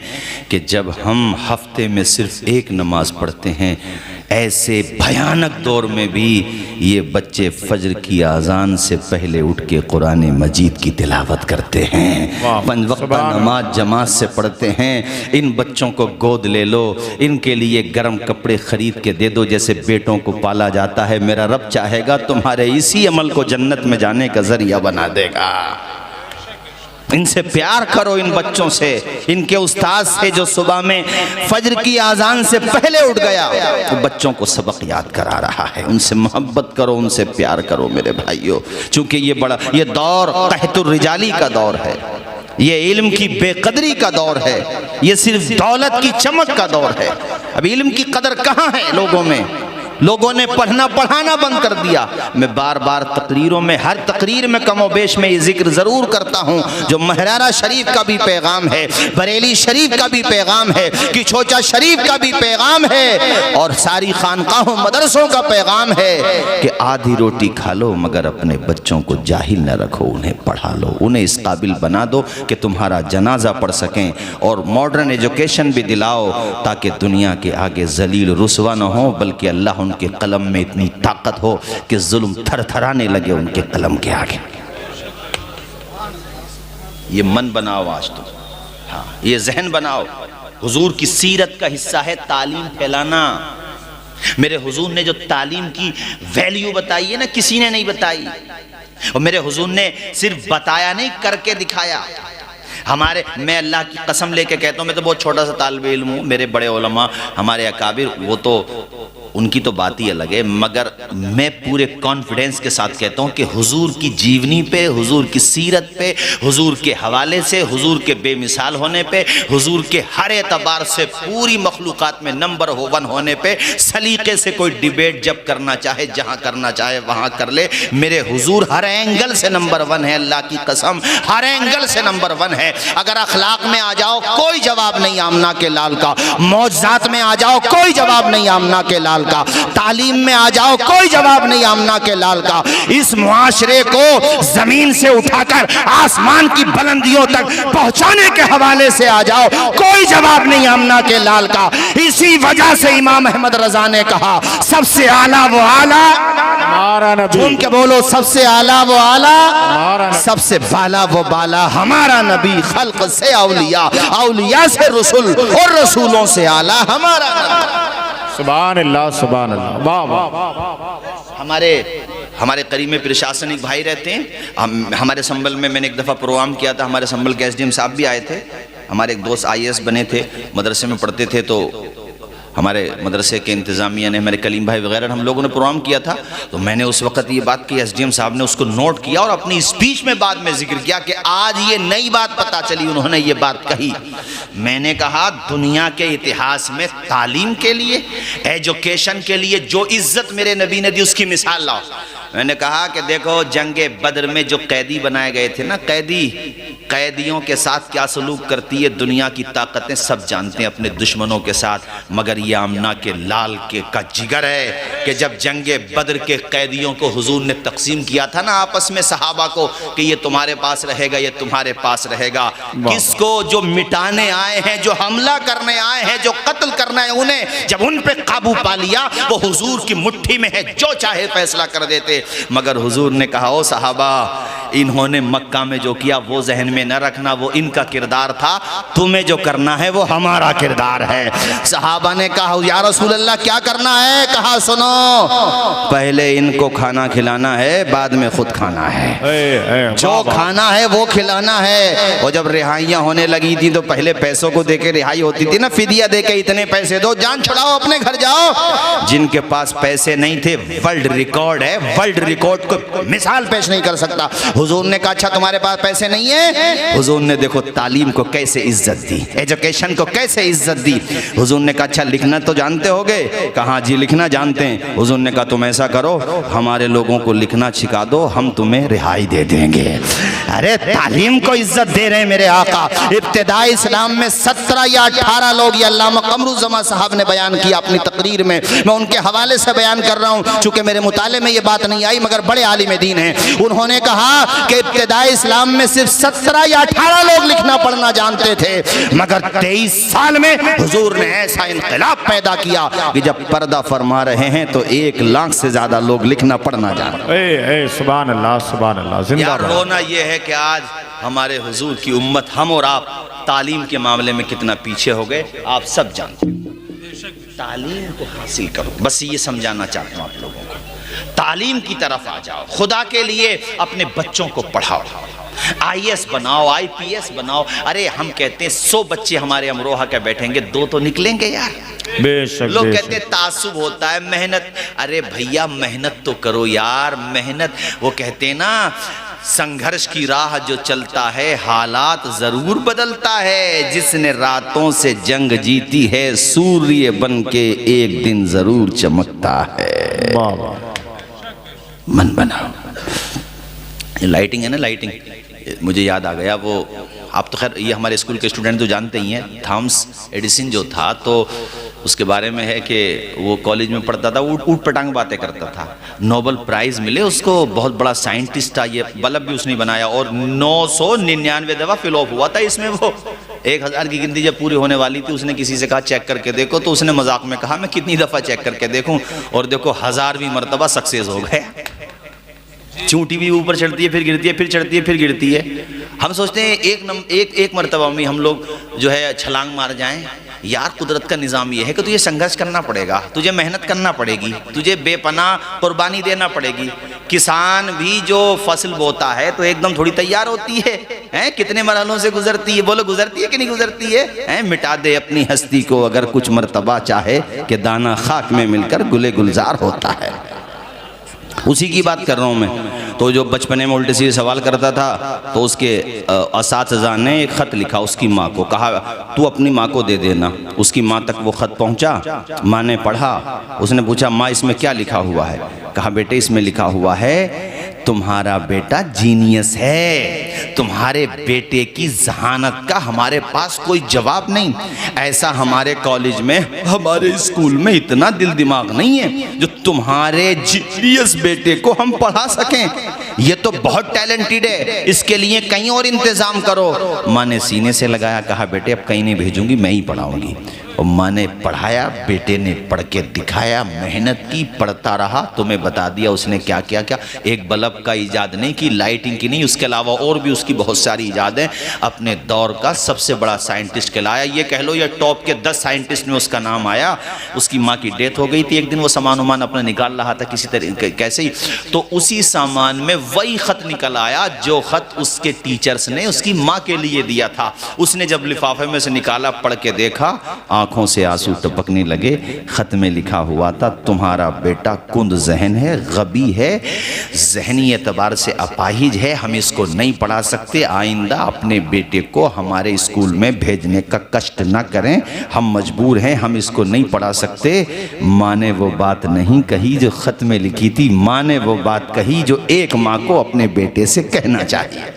कि जब हम हफ्ते में सिर्फ 1 नमाज पढ़ते हैं, ऐसे भयानक दौर में भी ये बच्चे फजर की आज़ान से पहले उठ के कुरान मजीद की तिलावत करते हैं, 5 वक्त नमाज जमात से पढ़ते हैं। इन बच्चों को गोद ले लो, इनके लिए गर्म कपड़े खरीद के दे दो जैसे बेटों को पाला जाता है। मेरा रब चाहेगा तुम्हारे इसी अमल को जन्नत में जाने का जरिया बना देगा। इनसे प्यार करो, इन बच्चों से, इनके उस्ताद से जो सुबह में फजर की आज़ान से पहले उठ गया, तो बच्चों को सबक याद करा रहा है। उनसे मोहब्बत करो, उनसे प्यार करो मेरे भाइयों, क्योंकि ये दौर कहतुर रिजाली का दौर है, ये इल्म की बेकदरी का दौर है, ये सिर्फ दौलत की चमक का दौर है। अब इल्म की कदर कहाँ है लोगों में? लोगों ने पढ़ना पढ़ाना बंद कर दिया। मैं बार बार तकरीरों में, हर तकरीर में कमो बेश में ये जिक्र ज़रूर करता हूँ, जो महरारा शरीफ का भी पैगाम है, बरेली शरीफ का भी पैगाम है, कि छोचा शरीफ का भी पैगाम है, और सारी खानकाहों मदरसों का पैगाम है कि आधी रोटी खा लो मगर अपने बच्चों को जाहिल न रखो, उन्हें पढ़ा लो, उन्हें इस काबिल बना दो कि तुम्हारा जनाजा पढ़ सकें, और मॉडर्न एजुकेशन भी दिलाओ ताकि दुनिया के आगे जलील रुसवा न हो, बल्कि अल्लाह उनके कलम में इतनी ताकत हो कि जुल्म थरथराने लगे उनके कलम के आगे। ये मन बनाओ आज तुम, हाँ ये जहन बनाओ। हुजूर की सीरत का हिस्सा है तालीम फैलाना। मेरे हुजूर ने जो तालीम की वैल्यू बताई है ना, किसी ने नहीं बताई, और मेरे हुजूर ने सिर्फ बताया नहीं, करके दिखाया। मैं अल्लाह की कसम लेके कहता हूँ, मैं तो बहुत छोटा सा तालिब इल्म हूँ, मेरे बड़े उलमा हमारे अकाबिर वो तो उनकी तो बात ही अलग है, मगर मैं पूरे कॉन्फिडेंस के साथ कहता हूँ कि हुजूर की जीवनी पे, हुजूर की सीरत पे, हुजूर के हवाले से, हुजूर के बेमिसाल होने पे, हुजूर के हर एतबार से पूरी मखलूक़ात में नंबर 1 होने पे, सलीके से कोई डिबेट जब करना चाहे, जहाँ करना चाहे वहाँ कर ले। मेरे हुजूर हर एंगल से नंबर 1 है, अल्लाह की कसम हर एंगल से नंबर 1 है। अगर अखलाक में आ जाओ कोई जवाब नहीं आमना के लाल का, मौजज़ात में आ जाओ कोई जवाब नहीं आमना के लाल का, तालीम में आ जाओ कोई जवाब नहीं आमना के लाल का। इस मुआशरे को जमीन से उठाकर आसमान की बुलंदियों तक पहुंचाने के हवाले से आ जाओ, कोई जवाब नहीं आमना के लाल का। इसी वजह से इमाम अहमद रजा ने कहा, सबसे आला वो आला हमारा नबी, झूम के बोलो, सबसे आला वो आला, सबसे बाला वो बाला हमारा नबी। खल्क से औलिया, औलिया से रसूल, और रसूलों से आला हमारा नबी। सुभान अल्लाह, सुभान अल्लाह, वाह वाह। हमारे करीब में प्रशासनिक भाई रहते हैं। हमारे संभल में मैंने एक दफ़ा प्रोग्राम किया था, हमारे संभल के SDM साहब भी आए थे। हमारे एक दोस्त IAS बने थे, मदरसे में पढ़ते थे, तो हमारे मदरसे के इंतज़ामिया ने, हमारे कलीम भाई वगैरह, हम लोगों ने प्रोग्राम किया था। तो मैंने उस वक्त ये बात की, SDM साहब ने उसको नोट किया और अपनी स्पीच में बाद में जिक्र किया कि आज ये नई बात पता चली, उन्होंने ये बात कही। मैंने कहा दुनिया के इतिहास में तालीम के लिए, एजुकेशन के लिए जो इज्जत मेरे नबी ने दी उसकी मिसाल लाओ। मैंने कहा कि देखो जंगे बद्र में जो कैदी बनाए गए थे ना, कैदियों के साथ क्या सलूक करती है दुनिया की ताकतें सब जानते हैं अपने दुश्मनों के साथ, मगर ये आमना के लाल के का जिगर है कि जब जंगे बद्र के कैदियों को हुजूर ने तकसीम किया था ना आपस में सहाबा को कि ये तुम्हारे पास रहेगा, ये तुम्हारे पास रहेगा, किसको जो मिटाने आए हैं, जो हमला करने आए हैं, जो कत्ल करना है, उन्हें जब उन पे काबू पा लिया वो हुजूर की मुट्ठी में है, जो चाहे फैसला कर देते। मगर हुजूर ने कहा, ओ सहाबा, इन्होंने मक्का में जो किया वो जहन में न रखना, वो इनका किरदार था, तुम्हें जो करना है वो हमारा किरदार है। सहाबा ने कहा, या रसूल अल्लाह क्या करना है? कहा सुनो, पहले इनको खाना खिलाना है, बाद में खुद खाना है, जो खाना है वो खिलाना है। और जब रिहाइयां होने लगी थी तो पहले पैसों को देके रिहाई होती थी ना, फिदिया देके इतने पैसे दो, जान छुड़ाओ, अपने घर जाओ। जिनके पास पैसे नहीं थे, वर्ल्ड रिकॉर्ड है, वर्ल्ड रिकॉर्ड को मिसाल पेश नहीं कर सकता। हुजूर ने कहा, अच्छा तुम्हारे पास पैसे नहीं है? हुजूर ने देखो तालीम को कैसे इज्जत दी, एजुकेशन को कैसे इज्जत दी। हुजूर ने कहा, अच्छा लिखना तो जानते होगे? कहा जी लिखना जानते हैं। हुजूर ने कहा, तुम ऐसा करो, हमारे लोगों को लिखना सिखा दो, हम तुम्हें रिहाई दे देंगे। अरे तालीम को इज्जत दे रहे हैं मेरे आका। इब्तिदाई इस्लाम में 17 या 18 लोग, ये अल्लामा कमरुज़्ज़मा साहब ने बयान किया अपनी तकरीर में, मैं उनके हवाले से बयान कर रहा हूँ, चूंकि मेरे मुताले में ये बात नहीं आई, मगर बड़े आलिम दीन हैं। उन्होंने कहा कि इब्तिदाई इस्लाम में सिर्फ 17 या 18 लोग लिखना पढ़ना जानते थे, मगर 23 साल में हुजूर ने ऐसा इनकलाब पैदा किया कि जब पर्दा फरमा रहे हैं तो 1 लाख से ज्यादा लोग लिखना पढ़ना जानते हैं। सुभान अल्लाह, सुभान अल्लाह, जिंदाबाद। रोना यह है कि आज हमारे हुजूर की उम्मत, हम और आप, तालीम के मामले में कितना पीछे हो गए, आप सब जानते हैं। तालीम को हासिल करो, बस ये समझाना चाहता हूँ आप लोगों को। तालीम की तरफ आ जाओ, खुदा के लिए अपने बच्चों को पढ़ाओ, IAS बनाओ, IPS बनाओ। अरे हम कहते हैं 100 बच्चे हमारे अमरोहा के बैठेंगे, 2 तो निकलेंगे यार। बेशक, लोग कहते हैं तासुब होता है, मेहनत। अरे भैया मेहनत तो करो यार, मेहनत। वो कहते हैं ना, संघर्ष की राह जो चलता है हालात जरूर बदलता है, जिसने रातों से जंग जीती है सूर्य बन के एक दिन जरूर चमकता है। वाह वाह मन बनाओ। ये लाइटिंग है ना, लाइटिंग, मुझे याद आ गया वो, आप तो खैर ये हमारे स्कूल के स्टूडेंट तो जानते ही हैं, थॉमस एडिसन जो था, तो उसके बारे में है कि वो कॉलेज में पढ़ता था, ऊट पटांग बातें करता था, नोबेल प्राइज़ मिले उसको, बहुत बड़ा साइंटिस्ट था, ये बल्ब भी उसने बनाया और 999 दफ़ा फिल ऑफ हुआ था इसमें। वो 1000 की गिनती जब पूरी होने वाली थी, उसने किसी से कहा चेक करके देखो, तो उसने मजाक में कहा मैं कितनी दफ़ा चेक करके देखूं, और देखो 1000वीं मरतबा सक्सेस हो गए। चूंटी भी ऊपर चढ़ती है, फिर गिरती है, फिर चढ़ती है, फिर गिरती है। हम सोचते हैं एक मरतबा में हम लोग जो है छलांग मार जाएं। यार कुदरत का निज़ाम ये है कि तुझे संघर्ष करना पड़ेगा, तुझे मेहनत करना पड़ेगी, तुझे बेपनाह कुर्बानी देना पड़ेगी। किसान भी जो फसल बोता है तो एकदम थोड़ी तैयार होती है, हैं? कितने मरहलों से गुजरती है, बोलो गुजरती है कि नहीं गुजरती है, हैं? मिटा दे अपनी हस्ती को अगर कुछ मरतबा चाहे कि दाना खाक में मिलकर गुले गुलजार होता है। उसी की बात कर रहा हूँ मैं। तो जो बचपने में उल्टे सीधे सवाल करता था, तो उसके असातिज़ा ने एक ख़त लिखा उसकी माँ को, कहा तू अपनी माँ को दे देना। उसकी माँ तक वो ख़त पहुँचा, माँ ने पढ़ा, उसने पूछा माँ इसमें क्या लिखा हुआ है? कहा बेटे इसमें लिखा हुआ है तुम्हारा बेटा जीनियस है, तुम्हारे बेटे की जहानत का हमारे पास कोई जवाब नहीं। ऐसा हमारे कॉलेज में, हमारे स्कूल में इतना दिल दिमाग नहीं है जो तुम्हारे जीनियस बेटे को हम पढ़ा सकें। ये तो बहुत टैलेंटेड है, इसके लिए कहीं और इंतजाम करो। माँ ने सीने से लगाया, कहा बेटे अब कहीं नहीं भेजूंगी, मैं ही पढ़ाऊंगी। और माँ ने पढ़ाया, बेटे ने पढ़ के दिखाया, मेहनत की, पढ़ता रहा। तुम्हें बता दिया उसने क्या क्या क्या। एक बल्ब का ईजाद नहीं की, लाइटिंग की नहीं, उसके अलावा और भी उसकी बहुत सारी ईजादें। अपने दौर का सबसे बड़ा साइंटिस्ट कहलाया। ये कह लो ये टॉप के 10 साइंटिस्ट में उसका नाम आया। उसकी माँ की डेथ हो गई थी, एक दिन वो सामान उमान अपना निकाल रहा था किसी तरीके कैसे ही, तो उसी सामान में वही खत निकल आया जो खत उसके टीचर्स ने उसकी माँ के लिए दिया था। उसने जब लिफाफे में से निकाला, पढ़ के देखा, आंखों से आंसू टपकने लगे। खत में लिखा हुआ था तुम्हारा बेटा कुंद जहन है, गबी है, जहनी एतबार से अपाहिज है, हम इसको नहीं पढ़ा सकते। आइंदा अपने बेटे को हमारे स्कूल में भेजने का कष्ट ना करें, हम मजबूर हैं, हम इसको नहीं पढ़ा सकते। माँ ने वो बात नहीं कही जो खत में लिखी थी, माँ ने वो बात कही जो एक माँ को अपने बेटे से कहना चाहिए।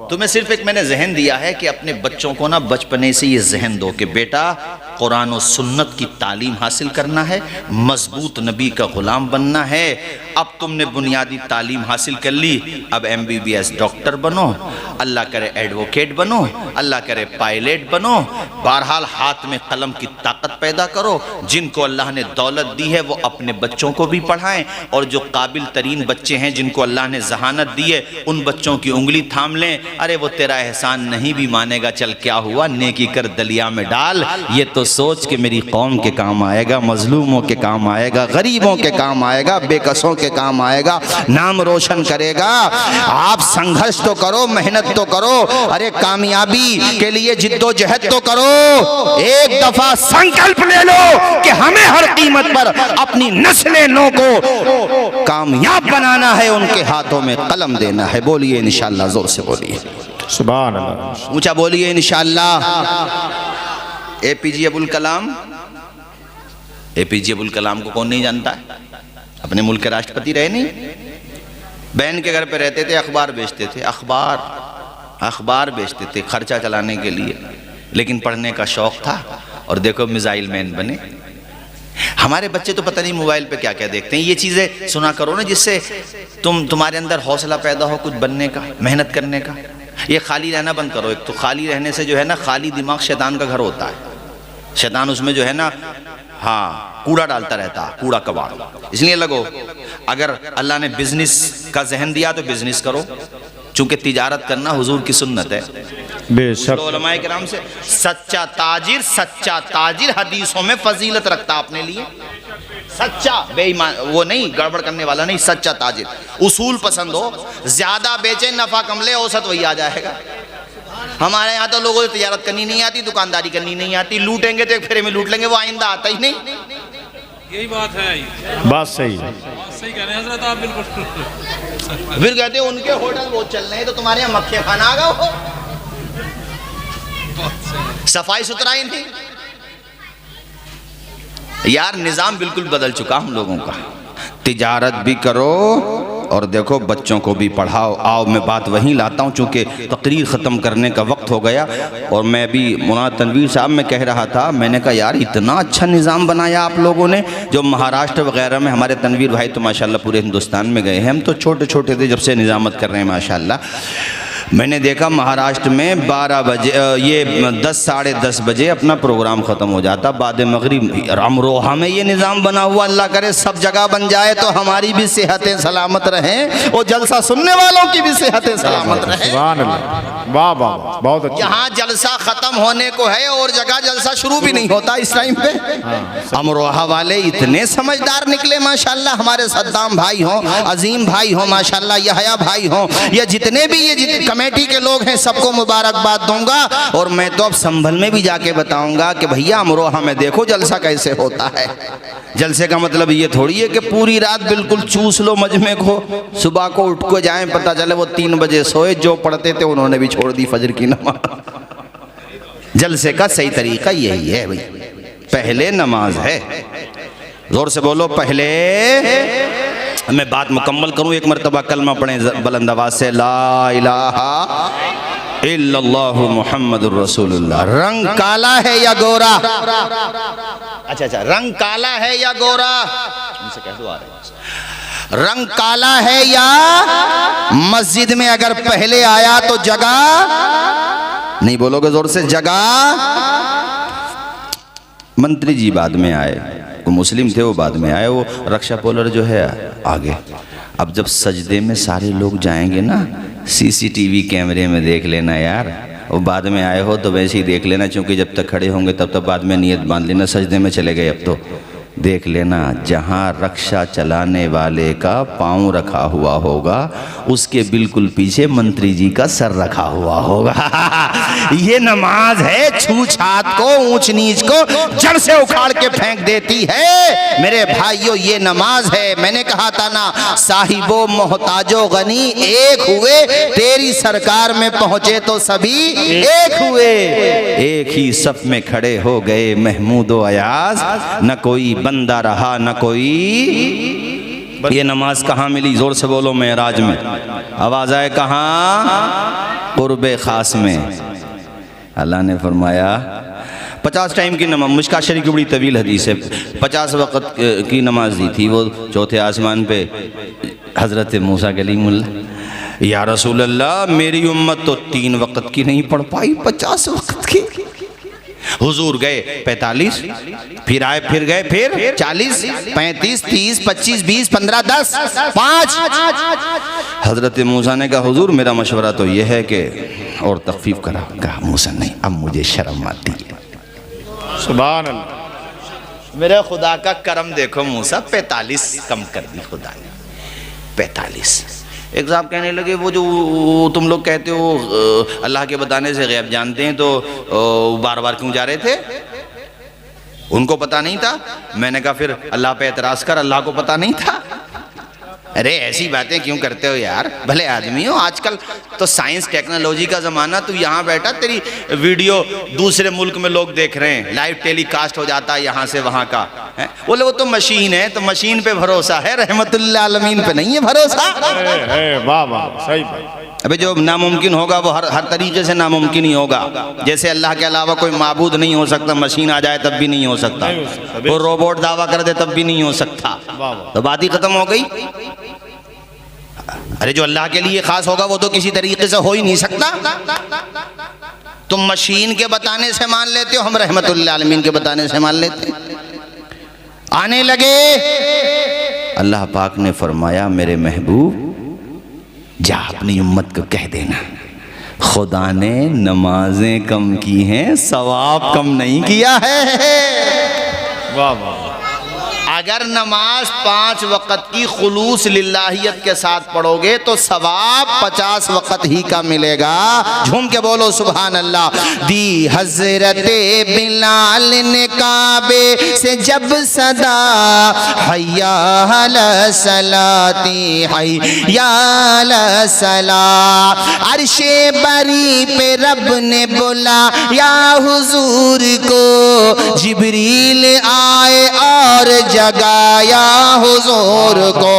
तुम्हें सिर्फ एक मैंने जहन दिया है कि अपने बच्चों को ना बचपने से ये जहन दो कि बेटा कुरान और सुन्नत की तालीम हासिल करना है, मजबूत नबी का गुलाम बनना है। अब तुमने बुनियादी तालीम हासिल कर ली, अब MBBS डॉक्टर बनो, अल्लाह करे एडवोकेट बनो, अल्लाह करे पायलट बनो। बहरहाल हाथ में कलम की ताकत पैदा करो। जिनको अल्लाह ने दौलत दी है वो अपने बच्चों को भी पढ़ाएं, और जो काबिल तरीन बच्चे हैं जिनको अल्लाह ने जहानत दी है उन बच्चों की उंगली थाम लें। अरे वो तेरा एहसान नहीं भी मानेगा, चल क्या हुआ, नेकी कर दलिया में डाल। ये तो सोच के मेरी कौम के काम आएगा, मजलूमों के काम आएगा, गरीबों के काम आएगा, बेकसों के काम आएगा, नाम रोशन करेगा। आप संघर्ष तो करो, मेहनत तो करो, अरे कामयाबी के लिए जिद्दोजहद तो करो। एक दफा संकल्प ले लो कि हमें हर कीमत पर अपनी नस्लें नो को कामयाब बनाना है, उनके हाथों में कलम देना है। बोलिए इंशाअल्लाह, जोर से बोलिए सुभान अल्लाह, ऊंचा बोलिए इंशाअल्लाह। APJ अबुल कलाम, APJ अबुल कलाम को कौन नहीं जानता है? अपने मुल्क के राष्ट्रपति रहे नहीं? बहन के घर पे रहते थे, अखबार बेचते थे, अखबार बेचते थे खर्चा चलाने के लिए, लेकिन पढ़ने का शौक था। और देखो मिसाइल मैन बने। हमारे बच्चे तो पता नहीं मोबाइल पे क्या क्या देखते हैं। ये चीज़ें सुना करो ना जिससे तुम्हारे अंदर हौसला पैदा हो कुछ बनने का, मेहनत करने का। ये खाली रहना बंद करो। एक तो खाली रहने से जो है ना, खाली दिमाग शैतान का घर होता है। शैतान उसमें जो है ना, हाँ, कूड़ा डालता रहता, कूड़ा कबाड़। इसलिए लगो, अगर अल्लाह ने बिजनेस का जहन दिया तो बिजनेस करो, चूंकि तिजारत करना हुजूर की सुन्नत है। बेशक उलमाए किराम से सच्चा ताजिर हदीसों में फजीलत रखता अपने लिए। सच्चा बेईमान, वो नहीं, गड़बड़ करने वाला नहीं, सच्चा ताजिर। उसूल पसंद हो, ज्यादा बेचे, नफा कमले, औसत वही आ जाएगा। हमारे यहाँ तो लोगों को तिजारत करनी नहीं आती, दुकानदारी करनी नहीं आती, लूटेंगे तो एक फेरे में लूट लेंगे, वो आइंदा आता ही नहीं। यही बात है, बात सही है, सही कह रहे हैं हजरत आप, बिल्कुल। फिर कहते हैं उनके होटल बहुत चल रहे हैं, तो तुम्हारे यहाँ मक्खियाँ खाना आ गया हो। सफाई सुथराई नहीं। यार निज़ाम बिल्कुल बदल चुका हम लोगों का। तिजारत भी करो और देखो बच्चों को भी पढ़ाओ। आओ मैं बात वहीं लाता हूँ, चूँकि तकरीर ख़त्म करने का वक्त हो गया। और मैं भी मुना तनवीर साहब में कह रहा था, मैंने कहा यार इतना अच्छा निज़ाम बनाया आप लोगों ने। जो महाराष्ट्र वगैरह में हमारे तनवीर भाई तो माशाल्लाह पूरे हिंदुस्तान में गए हैं, हम तो छोटे छोटे थे जब से निज़ामत कर रहे हैं माशाल्लाह। मैंने देखा महाराष्ट्र में 12 बजे ये 10 साढ़े 10 बजे अपना प्रोग्राम ख़त्म हो जाता। बाद मगरिब अमरोहा में ये निज़ाम बना हुआ, अल्लाह करे सब जगह बन जाए तो हमारी भी सेहतें सलामत रहें और जलसा सुनने वालों की भी सेहतें सलामत रहें। सुभान अल्लाह, वाह वाह, बहुत अच्छा। यहाँ जलसा ख़त्म होने को है और जगह जलसा शुरू भी नहीं होता इस टाइम पे। अमरोहा वाले इतने समझदार निकले माशाल्लाह। हमारे सद्दाम भाई हों, अजीम भाई हों माशाल्लाह, यहया भाई हों, या जितने भी ये कमेटी के लोग हैं सबको मुबारकबाद दूंगा। और मैं तो अब संभल में भी जाके बताऊंगा कि भैया अमरोहा में देखो जलसा कैसे होता है। जलसे का मतलब ये थोड़ी है कि पूरी रात बिल्कुल चूस लो मजमे को, सुबह को उठ को जाएं, पता चले वो 3 बजे सोए, जो पढ़ते थे उन्होंने भी छोड़ दी फजर की नमाज। जलसे का सही तरीका यही है भाई, पहले नमाज है। जोर से बोलो पहले। मैं बात मुकम्मल करूं, एक मरतबा कलमा पढ़ें बुलंद आवाज से, ला इलाहा इल्लल्लाहु मुहम्मदुर रसूलुल्लाह। रंग काला है या गोरा? अच्छा, रंग काला है या गोरा? रंग काला है या मस्जिद में अगर पहले आया तो जगह नहीं बोलोगे जोर से, जगह। मंत्री जी बाद में आए, वो मुस्लिम थे, वो बाद में आए, वो रक्षा पोलर जो है आगे। अब जब सजदे में सारे लोग जाएंगे ना, सीसीटीवी कैमरे में देख लेना यार। वो बाद में आए हो तो वैसे ही देख लेना, क्योंकि जब तक खड़े होंगे तब तक बाद में नियत बांध लेना, सजदे में चले गए अब तो देख लेना। जहाँ रक्षा चलाने वाले का पाँव रखा हुआ होगा उसके बिल्कुल पीछे मंत्री जी का सर रखा हुआ होगा। ये नमाज है, छूछात को ऊंच नीच को जड़ से उखाड़ के फेंक देती है। मेरे भाइयों ये नमाज है। मैंने कहा था ना, साहिबो मोहताजो गनी एक हुए, तेरी सरकार में पहुंचे तो सभी एक हुए। एक ही सफ में खड़े हो गए महमूदो अयाज, न कोई बंदा रहा न कोई। ये नमाज कहाँ मिली? जोर से बोलो, मेराज में। आवाज़ आए कहाँ? कुर्बे खास में। अल्लाह ने फरमाया 50 टाइम की नमाज, मिशकात शरीफ की बड़ी तवील हदीस है, 50 वक़्त की नमाज दी थी वो चौथे आसमान पे हज़रत मूसा कलीमुल्लाह। या रसूल अल्लाह, मेरी उम्मत तो 3 वक़्त की नहीं पढ़ पाई, 50 वक़्त की। हुजूर गए 45, फिर आए, फिर गए, फिर 40, 35, 30, 25, 20, 15, 10, 5। हजरत मूसा ने कहा हुजूर मेरा मशवरा तो यह है कि और तखफीफ करा। कहा मूसा नहीं, अब मुझे शर्म आती है। सुभान अल्लाह। मेरे खुदा का करम देखो मूसा, 45 कम कर दी खुदा ने, 45। एक साहब कहने लगे वो जो तुम लोग कहते हो अल्लाह के बताने से गैब जानते हैं, तो बार बार क्यों जा रहे थे? उनको पता नहीं था। मैंने कहा फिर अल्लाह पे एतराज़ कर, अल्लाह को पता नहीं था। अरे ऐसी बातें क्यों करते हो यार, भले आदमी हो। आजकल तो साइंस टेक्नोलॉजी का ज़माना, तू यहाँ बैठा, तेरी वीडियो दूसरे मुल्क में लोग देख रहे हैं, लाइव टेलीकास्ट हो जाता है यहाँ से वहाँ का है। बोले वो तो मशीन है, तो मशीन पे भरोसा है, रहमतुल्लिल आलमीन पे नहीं है भरोसा। वाह वाह, सही बात। अबे जो नामुमकिन होगा वो हर तरीके से नामुमकिन ही होगा। जैसे अल्लाह के अलावा कोई माबूद नहीं हो सकता, मशीन आ जाए तब भी नहीं हो सकता, वो रोबोट दावा कर दे तब भी नहीं हो सकता, तो बात ही खत्म हो गई। अरे जो अल्लाह के लिए खास होगा वो तो किसी तरीके से हो ही नहीं सकता। तुम मशीन के बताने से मान लेते हो, हम रहमतुल्लिल आलमीन के बताने से मान लेते हैं। आने लगे, अल्लाह पाक ने फरमाया मेरे महबूब जा अपनी उम्मत को कह देना खुदा ने नमाजें कम की हैं, सवाब कम नहीं किया है। वाह वाह। अगर नमाज 5 वक़्त की खुलूस लिल्लाहियत के साथ पढ़ोगे तो सवाब 50 वक़्त ही का मिलेगा। झूम के बोलो सुभान अल्लाह। दी हजरते बिलाल ने काबे से जब सदा, हय्या अला सलाती हय्या अला सला, अर्शे बरी पे रब ने बोला या हुजूर को, जिब्रील आए और जगाया हुजूर को,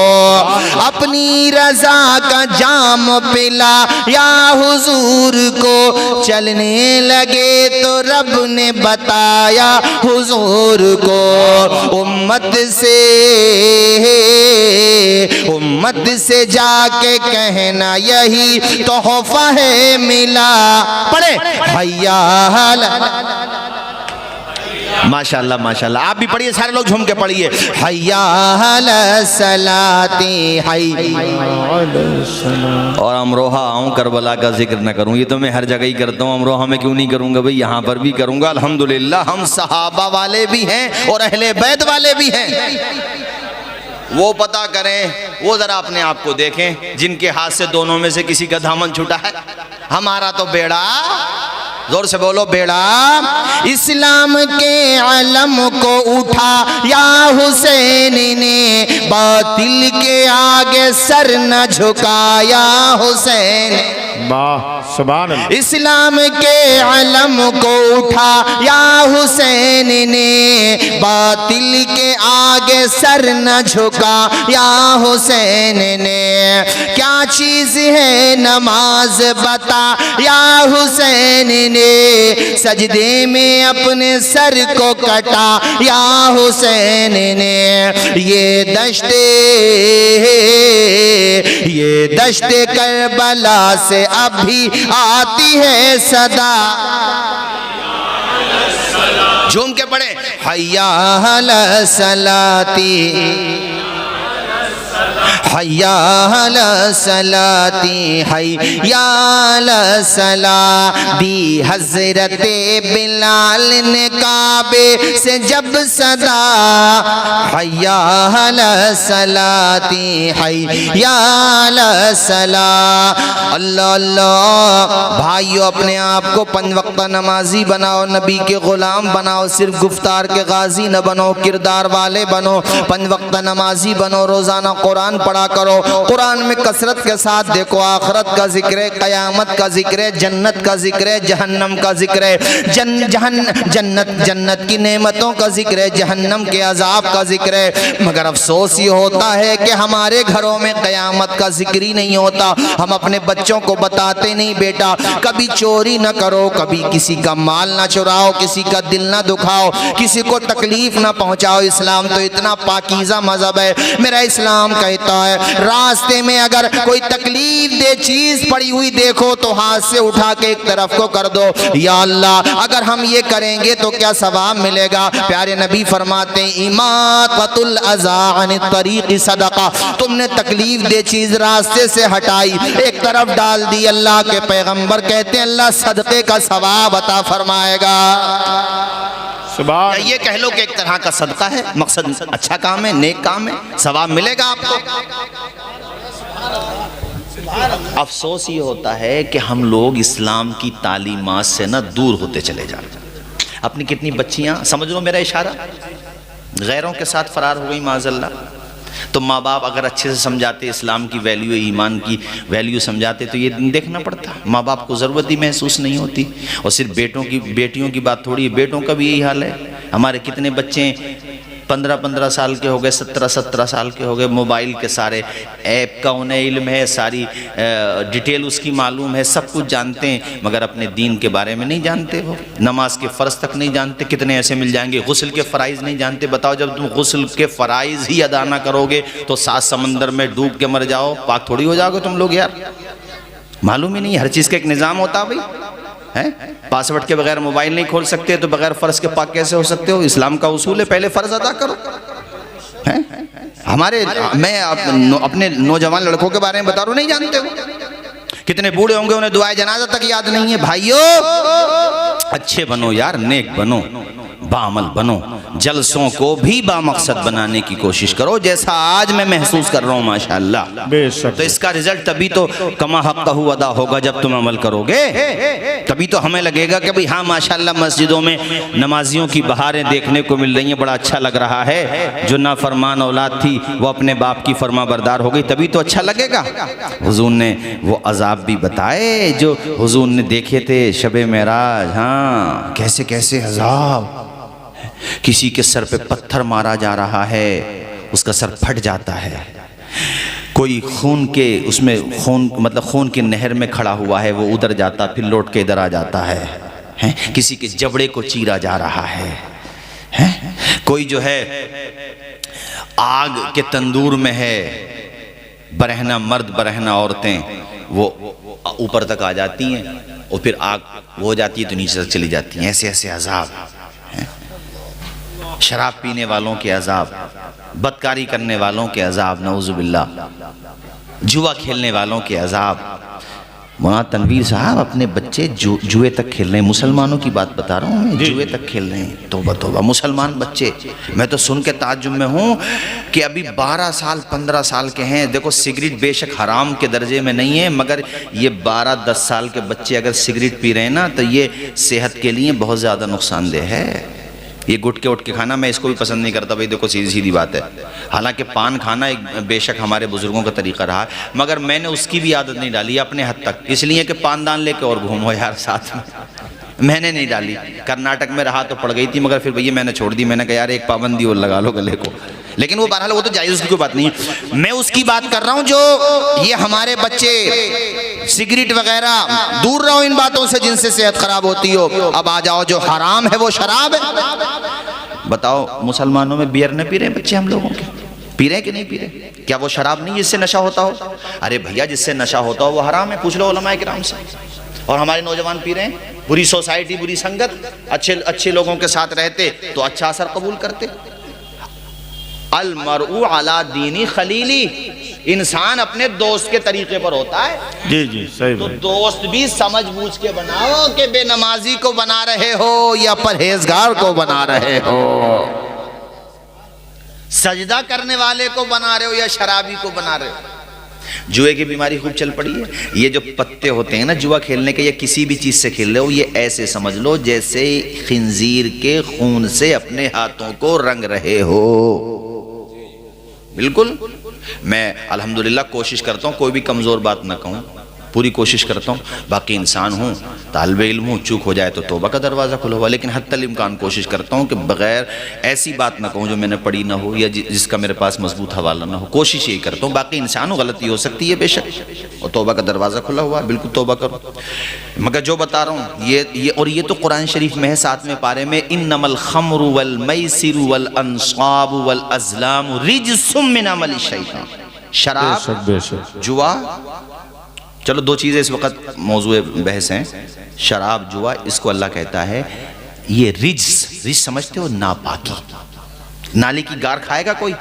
अपनी रजा का जाम पिला या हुजूर को, चलने लगे तो रब ने बताया हुजूर को, उम्मत से जाके कहना यही तोहफा है मिला। पढ़े हय्या माशाल्लाह माशाल्लाह। आप भी पढ़िए, सारे लोग झूम के पढ़िए। हय्या अला सलाती और अमरोहा आऊँ करबला का जिक्र न करूँ, ये तो मैं हर जगह ही करता हूँ। अमरोहा में क्यों नहीं करूँगा भाई, यहाँ पर भी करूँगा। अल्हम्दुलिल्लाह हम सहाबा वाले भी हैं और अहले बैत वाले भी हैं। वो पता करें, वो जरा अपने आप को देखें जिनके हाथ से दोनों में से किसी का दामन छूटा है। हमारा तो बेड़ा, जोर से बोलो, बेड़ा इस्लाम के अलम को उठा या हुसैन ने, बातिल के आगे सर न झुकाया हुसैन। वाह सुभान अल्लाह। इस्लाम के अलम को उठा या हुसैन ने, बातिल के आगे सर न झुका या हुसैन ने। क्या चीज है नमाज बता या हुसैन ने, सजदे में अपने सर को कटा या हुसैन ने। ये दश्ते करबला से अभी आती है सदा। झूम के पढ़े हय्या अला सलाती हय्या अला सलाती हय्या अला सला। दी हजरते बिलाल ने काबे से जब सदा, हय्या अला सलाती हय्या अला सला। अल्लाह अल्लाह। भाइयों अपने आप को 5 वक्त नमाजी बनाओ, नबी के गुलाम बनाओ, सिर्फ गुफ्तार के गाजी न बनो, किरदार वाले बनो, 5 वक्त नमाजी बनो, रोजाना कुरान पढ़ा करो। कुरान में कसरत के साथ देखो, आखिरत का जिक्र है, कयामत का जिक्र है, जन्नत का जिक्र है, जहन्नम का जिक्र है, जन्नत की नेमतों का जिक्र है, जहन्नम के अजाब का जिक्र है। मगर अफसोस ये होता है कि हमारे घरों में कयामत का जिक्र ही नहीं होता। हम अपने बच्चों को बताते नहीं, बेटा कभी चोरी न करो, कभी किसी का माल न चुराओ, किसी का दिल न दुखाओ, किसी को तकलीफ न पहुंचाओ। इस्लाम तो इतना पाकीज़ा मजहब है। मेरा इस्लाम कहता है रास्ते में अगर कोई तकलीफ दे चीज पड़ी हुई देखो तो हाथ से उठा के एक तरफ को कर दो, या अल्लाह अगर हम ये करेंगे तो क्या सवाब मिलेगा। प्यारे नबी फरमाते हैं इमातुल अज़ा अन तरीक़ सदका। तुमने तकलीफ दे चीज रास्ते से हटाई, एक तरफ डाल दी, अल्लाह के पैगंबर कहते हैं अल्लाह सदक़े का सवाब अता फरमाएगा। ये कह लो कि एक तरह का सदका है, मकसद अच्छा काम है, नेक काम है, सवाब मिलेगा आपको। अफसोस ये होता है कि हम लोग इस्लाम की तालीमात से ना दूर होते चले जा रहे हैं। अपनी कितनी बच्चियां, समझ लो मेरा इशारा, गैरों के साथ फरार हो गई माज़अल्लाह। तो माँ बाप अगर अच्छे से समझाते, इस्लाम की वैल्यू, ईमान की वैल्यू समझाते तो ये देखना पड़ता। माँ बाप को ज़रूरत ही महसूस नहीं होती। और सिर्फ बेटियों की बात थोड़ी है, बेटों का भी यही हाल है। हमारे कितने बच्चे 15-15 साल के हो गए, 17-17 साल के हो गए, मोबाइल के सारे ऐप का उन्हें इल्म है, सारी डिटेल उसकी मालूम है, सब कुछ जानते हैं, मगर अपने दीन के बारे में नहीं जानते। वो नमाज के फ़र्ज तक नहीं जानते। कितने ऐसे मिल जाएंगे गुस्ल के फ़राइज़ नहीं जानते। बताओ जब तुम गुस्ल के फ़राइज़ ही अदा ना करोगे तो 7 समंदर में डूब के मर जाओ, पाक थोड़ी हो जाओगे तुम लोग यार। मालूम ही नहीं, हर चीज़ का एक निज़ाम होता है भाई है। पासवर्ड के बगैर मोबाइल नहीं खोल सकते तो बगैर फ़र्ज के पाक कैसे हो सकते हो। इस्लाम का उसूल है पहले फ़र्ज अदा करो। है मैं अपने नौजवान लड़कों के बारे में बता रहा हूँ, नहीं जानते हो। कितने बूढ़े होंगे उन्हें दुआए जनाजा तक याद नहीं है। भाइयों अच्छे बनो यार, नेक बनो, बाअमल बनो, जलसों को भी बामकसद बनाने की कोशिश करो, जैसा आज मैं महसूस कर रहा हूँ माशाअल्लाह। बेशक। तो इसका रिजल्ट तभी तो कमा हक़्क़हु अदा होगा जब तुम अमल करोगे, तभी तो हमें लगेगा कि भाई हाँ माशाअल्लाह मस्जिदों में नमाजियों की बहारें देखने को मिल रही हैं, बड़ा अच्छा लग रहा है। जो नाफरमान औलाद थी वो अपने बाप की फरमाबरदार हो गई, तभी तो अच्छा लगेगा। हुजूर ने वो अजाब भी बताए जो हुजूर ने देखे थे शबे मेराज। हाँ, कैसे कैसे अजाब, किसी के सर पे पत्थर मारा जा रहा है, उसका सर फट जाता है। कोई खून के उसमें खून मतलब खून की नहर में खड़ा हुआ है, वो उधर जाता फिर लौट के इधर आ जाता है। किसी के जबड़े को चीरा जा रहा है। कोई जो है आग के तंदूर में है, बरहना मर्द बरहना औरतें वो ऊपर तक आ जाती हैं और फिर आग वो हो जाती है तो नीचे तक चली जाती हैं। ऐसे ऐसे अजाब हैं। शराब पीने वालों के अजाब, बदकारी करने वालों के अजाब, नऊजुबिल्लाह, जुआ खेलने वालों के अजाब। मौलाना तनवीर साहब अपने बच्चे जुए तक खेल रहे हैं, मुसलमानों की बात बता रहा हूँ मैं, जुए तक खेल रहे हैं। तौबा तौबा, मुसलमान बच्चे, मैं तो सुन के ताज्जुब में हूँ कि अभी 12 साल 15 साल के हैं। देखो सिगरेट बेशक हराम के दर्जे में नहीं है, मगर ये 12-10 साल के बच्चे अगर सिगरेट पी रहे हैं ना तो ये सेहत के लिए बहुत ज़्यादा नुकसानदेह है। ये गुटके उठ के खाना मैं इसको भी पसंद नहीं करता भाई, देखो सीधी सीधी बात है। हालांकि पान खाना एक बेशक हमारे बुजुर्गों का तरीका रहा, मगर मैंने उसकी भी आदत नहीं डाली अपने हद तक, इसलिए कि पानदान लेके और घूमो यार साथ में, मैंने नहीं डाली। कर्नाटक में रहा तो पड़ गई थी, मगर फिर भैया मैंने छोड़ दी। मैंने कहा यार एक पाबंदी और लगा लो गले को, लेकिन वो बहरहाल वो तो जायज़, उसकी कोई बात नहीं है। मैं उसकी बात कर रहा हूँ जो ये हमारे बच्चे सिगरेट वगैरह, दूर रहो इन बातों से जिनसे सेहत खराब होती हो। अब आ जाओ जो हराम है वो शराब है। बताओ मुसलमानों में बियर न पी रहे बच्चे हम लोगों के, पी रहे कि नहीं पी रहे? क्या वो शराब नहीं जिससे नशा होता हो? अरे भैया जिससे नशा होता हो वो हराम है, पूछ लो उलमाए किराम से। और हमारे नौजवान पी रहे हैं, बुरी सोसाइटी बुरी संगत, अच्छे लोगों के साथ रहते तो अच्छा असर कबूल करते। अल मरउ अला दीनी खलीली, इंसान अपने दोस्त के तरीके पर होता है। जी जी सही तो बात। दोस्त भी समझ बूझ के बनाओ कि बेनमाजी को बना रहे हो या परहेजगार को बना रहे हो, सजदा करने वाले को बना रहे हो या शराबी को बना रहे हो। जुए की बीमारी खूब चल पड़ी है। ये जो पत्ते होते हैं ना जुआ खेलने के, या किसी भी चीज से खेल रहे हो, ये ऐसे समझ लो जैसे खिंजीर के खून से अपने हाथों को रंग रहे हो। बिल्कुल। मैं अल्हम्दुलिल्लाह कोशिश करता हूँ कोई भी कमज़ोर बात ना कहूँ, पूरी कोशिश करता हूँ। बाकी इंसान हूँ, तालिबे इल्म हूँ, चूक हो जाए तो तौबा का दरवाज़ा खुला हुआ, लेकिन हत्तल इम्कान कोशिश करता हूँ कि बग़ैर ऐसी बात ना कहूँ जो मैंने पढ़ी ना हो या जिसका मेरे पास मजबूत हवाला ना हो। कोशिश यही करता हूँ। बाकी इंसान हो, गलती हो सकती है बेशक, और तौबा का दरवाज़ा खुला हुआ है, बिल्कुल तौबा करो। मगर जो बता रहा हूँ ये तो कुरान शरीफ में है 7वें पारे में, इन्नमल खम्रु वल मैसिरु वल अंसाबु वल अज़लामु रिज्सुम मिन अमलि शैतान। शराब, जुआ, चलो दो चीज़ें इस वक्त मौजूए बहस हैं, शराब जुआ, इसको अल्लाह कहता है ये रिज्स समझते हो, नापाकी। नाली की गार खाएगा कोई?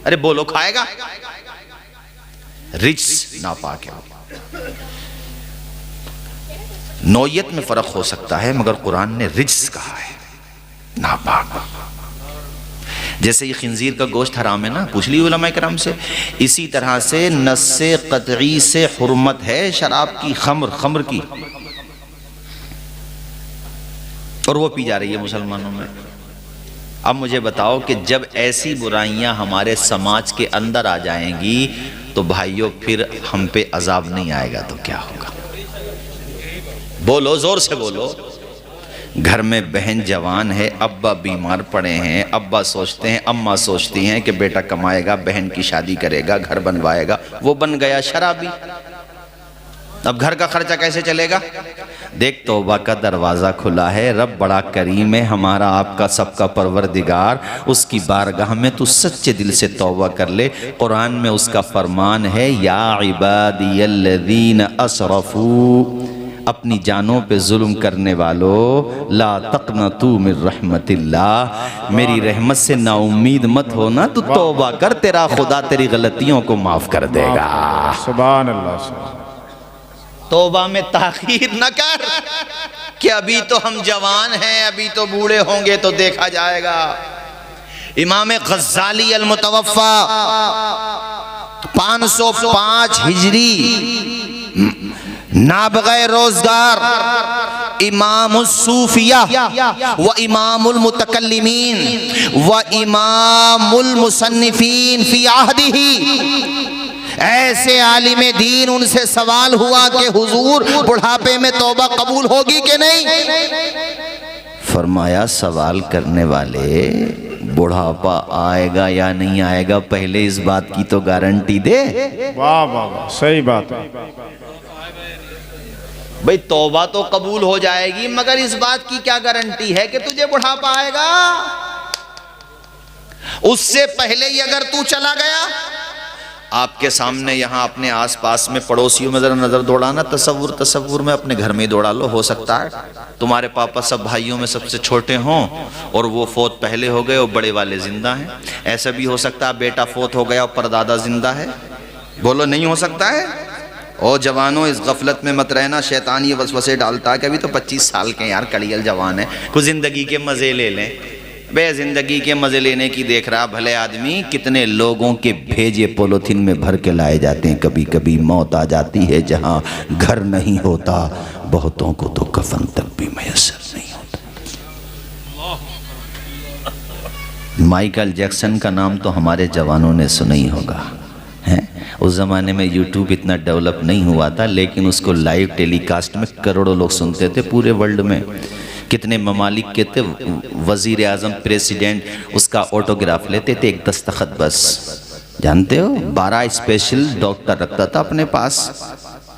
अरे बोलो खाएगा? रिज्स नापाक है। नौयत में फर्क हो सकता है मगर कुरान ने रिज्स कहा है, नापाक। जैसे ये खिंजीर का गोश्त हराम है ना, पूछ ली उलमा किराम से, इसी तरह से नस्से कतई से हुर्मत है शराब की, खम्र की, और वो पी जा रही है मुसलमानों में। अब मुझे बताओ कि जब ऐसी बुराइयां हमारे समाज के अंदर आ जाएंगी तो भाइयों फिर हम पे अजाब नहीं आएगा तो क्या होगा? बोलो, जोर से बोलो। घर में बहन जवान है, अब्बा बीमार पड़े हैं, अब्बा सोचते हैं, अम्मा सोचती हैं कि बेटा कमाएगा, बहन की शादी करेगा, घर बनवाएगा, वो बन गया शराबी। अब घर का खर्चा कैसे चलेगा? देख तौबा का दरवाज़ा खुला है, रब बड़ा करीम है, हमारा आपका सबका परवरदिगार, उसकी बारगाह में तू सच्चे दिल से तौबा कर ले। कुरान में उसका फरमान है, या इबादियल्लज़ीन असरफू, अपनी जानों पे जुल्म करने वालों, ला तक़नतू मिन रहमतिल्लाह, मेरी रहमत से नाउम्मीद मत होना, तू तौबा कर, तेरा खुदा तेरी गलतियों को माफ़ कर देगा। सुभान अल्लाह। तौबा में ताखीर न कर, कि अभी तो हम जवान हैं, अभी तो बूढ़े होंगे तो देखा जाएगा। इमाम गज़ाली अल मुतवफ़ा 505 हिजरी, नाबग़े रोज़गार, इमामुस सूफिया व इमामुल मुतकल्लिमीन व इमामुल मुसन्निफ़ीन फ़ी अहदिही। ऐसे आलिम दीन, उनसे सवाल हुआ कि हुजूर बुढ़ापे में तौबा कबूल होगी कि नहीं? फरमाया सवाल करने वाले, बुढ़ापा आएगा या नहीं आएगा, पहले इस बात की तो गारंटी दे। वाह वाह वाह, सही बात है भाई, तौबा तो कबूल हो जाएगी मगर इस बात की क्या गारंटी है कि तुझे बुढ़ापा आएगा? उससे पहले ही अगर तू चला गया, आपके सामने यहाँ अपने आसपास में पड़ोसियों में जरा नजर दौड़ाना, तसव्वुर में अपने घर में ही दौड़ा लो। हो सकता है तुम्हारे पापा सब भाइयों में सबसे छोटे हों और वो फौत पहले हो गए और बड़े वाले जिंदा हैं। ऐसा भी हो सकता है बेटा फौत हो गया और परदादा जिंदा है। बोलो नहीं हो सकता है? और जवानों, इस गफलत में मत रहना, शैतान ये वसवसे डालता है कि अभी तो 25 साल के यार, कड़ियल जवान है, कुछ जिंदगी के मजे ले लें। बे जिंदगी के मजे लेने की देख रहा भले आदमी, कितने लोगों के भेजे पॉलिथीन में भर के लाए जाते हैं। कभी कभी मौत आ जाती है जहां घर नहीं होता, बहुतों को तो कफन तक भी मैसर नहीं होता। माइकल जैक्सन का नाम तो हमारे जवानों ने सुना ही होगा, है? उस ज़माने में यूट्यूब इतना डेवलप नहीं हुआ था, लेकिन उसको लाइव टेलीकास्ट में करोड़ों लोग सुनते थे पूरे वर्ल्ड में। कितने ममालिक के थे वज़ीर आज़म, प्रेसिडेंट उसका ऑटोग्राफ लेते थे, एक दस्तखत बस। जानते हो 12 स्पेशल डॉक्टर रखता था अपने पास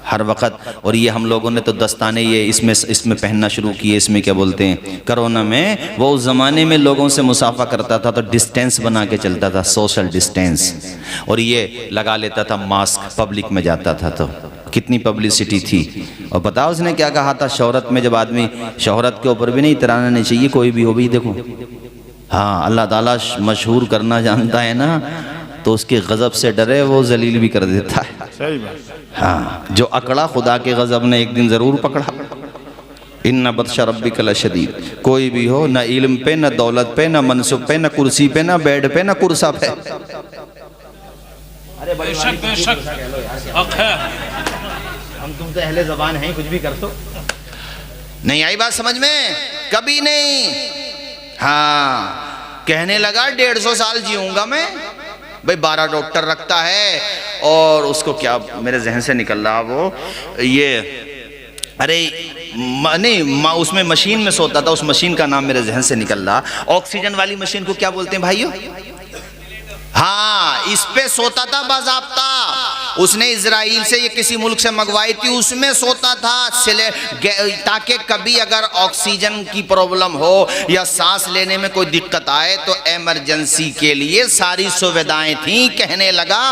हर वक्त। और ये हम लोगों ने तो दस्ताने ये इसमें पहनना शुरू किए, इसमें क्या बोलते हैं, कोरोना में। वो उस ज़माने में लोगों से मुसाफा करता था तो डिस्टेंस बना के चलता था, सोशल डिस्टेंस। और ये लगा लेता था मास्क, पब्लिक में जाता था तो कितनी पब्लिसिटी थी। और पता उसने क्या कहा था, शोहरत में जब आदमी, शोहरत के ऊपर भी नहीं इतराना नहीं चाहिए, कोई भी हो भी। देखो हाँ, अल्लाह ताला मशहूर करना जानता है ना, तो उसके गज़ब से डरे वो जलील भी कर देता है। सही बात। हाँ, जो अकड़ा खुदा के गज़ब ने एक दिन ज़रूर पकड़ा। इन्ना बत्शा रब्बिक लशदीद। कोई भी हो, ना इल्म पे, ना दौलत पे, ना मनसब पे, ना कुर्सी पे, ना बेड पे, ना कुर्सा पे। अरे बेशक बेशक हक है। हम तुम तो अहले ज़बान हैं, कुछ भी कर दो। नहीं आई बात समझ में? कभी नहीं। हाँ, कहने लगा 150 साल जीऊंगा मैं। भाई 12 डॉक्टर रखता है और उसको क्या, मेरे जहन से निकल रहा वो ये, अरे नहीं, उसमें मशीन में सोता था, उस मशीन का नाम मेरे जहन से निकल रहा। ऑक्सीजन वाली मशीन को क्या बोलते हैं भाइयों? हाँ, इस पे सोता था बाज़ाब्ता। उसने इजराइल से ये किसी मुल्क से मंगवाई थी, उसमें सोता था ताकि कभी अगर ऑक्सीजन की प्रॉब्लम हो या सांस लेने में कोई दिक्कत आए तो इमरजेंसी के लिए सारी सुविधाएं थी। कहने लगा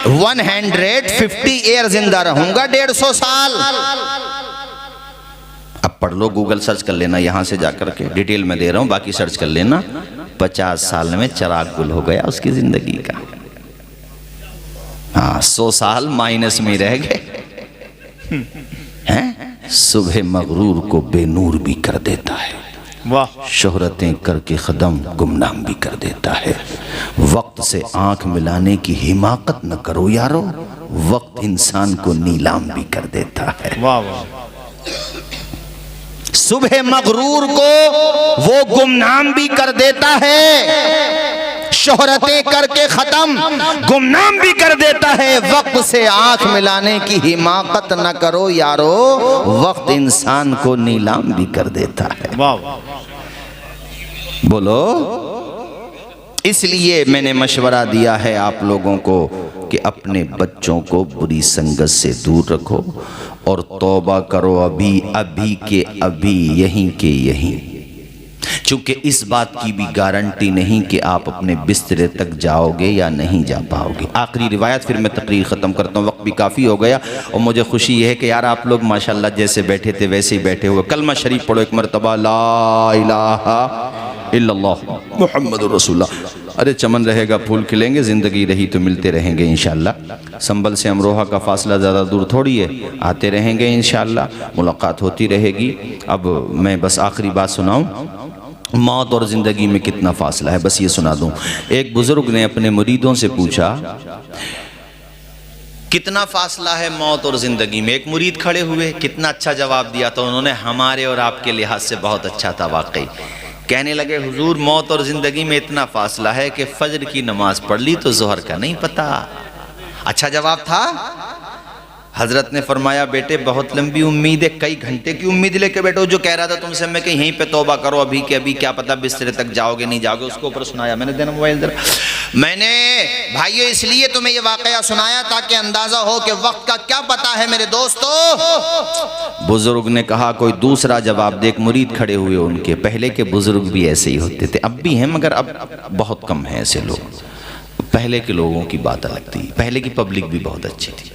150 ईयर जिंदा रहूंगा, 150 साल। अब पढ़ लो, गूगल सर्च कर लेना, यहां से जाकर के डिटेल में दे रहा हूं, बाकी सर्च कर लेना। 50 साल में चिराग गुल हो गया उसकी जिंदगी का। हाँ, 100 साल माइनस में रह गए हैं। सुबह मगरूर को बेनूर भी कर देता है, वाह। शोहरतें करके कदम गुमनाम भी कर देता है। वक्त से आंख मिलाने की हिमाकत न करो यारो, वक्त इंसान को नीलाम भी कर देता है। वाह वाह। सुबह मगरूर को वो गुमनाम भी कर देता है, शोहरतें करके खत्म गुमनाम भी कर देता है। वक्त से आंख मिलाने की हिमाकत न करो यारो, वक्त इंसान को नीलाम भी कर देता है। वाह। बोलो, इसलिए मैंने मशवरा दिया है आप लोगों को कि अपने बच्चों को बुरी संगत से दूर रखो और तौबा करो अभी अभी के अभी, यहीं के यहीं। चूंकि इस बात की भी गारंटी नहीं कि आप अपने बिस्तरे तक जाओगे या नहीं जा पाओगे। आखिरी रिवायत, फिर मैं तकरीर ख़त्म करता हूँ, वक्त भी काफ़ी हो गया। और मुझे खुशी है कि यार आप लोग माशाल्लाह जैसे बैठे थे वैसे ही बैठे हुए। कलमा शरीफ पढ़ो एक मरतबा, ला इलाहा इल्लल्लाह मुहम्मदुर रसूलुल्लाह। अरे चमन रहेगा फूल खिलेंगे, ज़िंदगी रही तो मिलते रहेंगे इंशाअल्लाह। संभल से अमरोहा का फासला ज़्यादा दूर थोड़ी है, आते रहेंगे इंशाअल्लाह, मुलाकात होती रहेगी। अब मैं बस आखिरी बात सुनाऊं, मौत और ज़िंदगी में कितना फासला है, बस ये सुना दूं। एक बुज़ुर्ग ने अपने मुरीदों से पूछा कितना फासला है मौत और ज़िंदगी में। एक मुरीद खड़े हुए, कितना अच्छा जवाब दिया था उन्होंने, हमारे और आपके लिहाज से बहुत अच्छा था वाकई। कहने लगे हुजूर मौत और ज़िंदगी में इतना फासला है कि फजर की नमाज पढ़ ली तो जोहर का नहीं पता। अच्छा जवाब था। हजरत ने फरमाया बेटे बहुत लंबी उम्मीद है, कई घंटे की उम्मीद लेके बैठो। जो कह रहा था तुमसे मैं कि यहीं पे तौबा करो अभी के अभी, क्या पता बिस्तरे तक जाओगे नहीं जाओगे, उसको ऊपर सुनाया मैंने। देना मोबाइल जरा। मैंने भाइयों इसलिए तुम्हें ये वाकया सुनाया ताकि अंदाजा हो कि वक्त का क्या पता है मेरे दोस्तों। बुजुर्ग ने कहा कोई दूसरा जवाब दे। एक मुरीद खड़े हुए उनके, पहले के बुजुर्ग भी ऐसे ही होते थे, अब भी हैं मगर अब बहुत कम हैं ऐसे लोग। पहले के लोगों की बात अलग थी, पहले की पब्लिक भी बहुत अच्छी थी।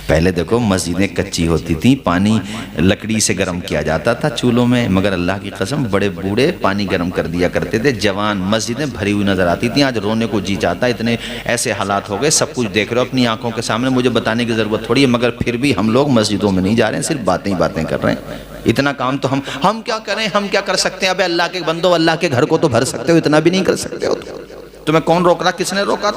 पहले देखो मस्जिदें कच्ची होती थी, पानी लकड़ी से गर्म किया जाता था चूल्हों में, मगर अल्लाह की कसम बड़े बूढ़े पानी गर्म कर दिया करते थे। जवान मस्जिदें भरी हुई नजर आती थी। आज रोने को जी चाहता है, इतने ऐसे हालात हो गए। सब कुछ देख रहे हो अपनी आंखों के सामने, मुझे बताने की ज़रूरत थोड़ी है, मगर फिर भी हम लोग मस्जिदों में नहीं जा रहे हैं, सिर्फ बातें ही बातें कर रहे हैं। इतना काम तो हम क्या करें, हम क्या कर सकते हैं। अबे अल्लाह के बंदो, अल्लाह के घर को तो भर सकते हो, इतना भी नहीं कर सकते हो। तुम्हें कौन रोक रहा, किसने रोका?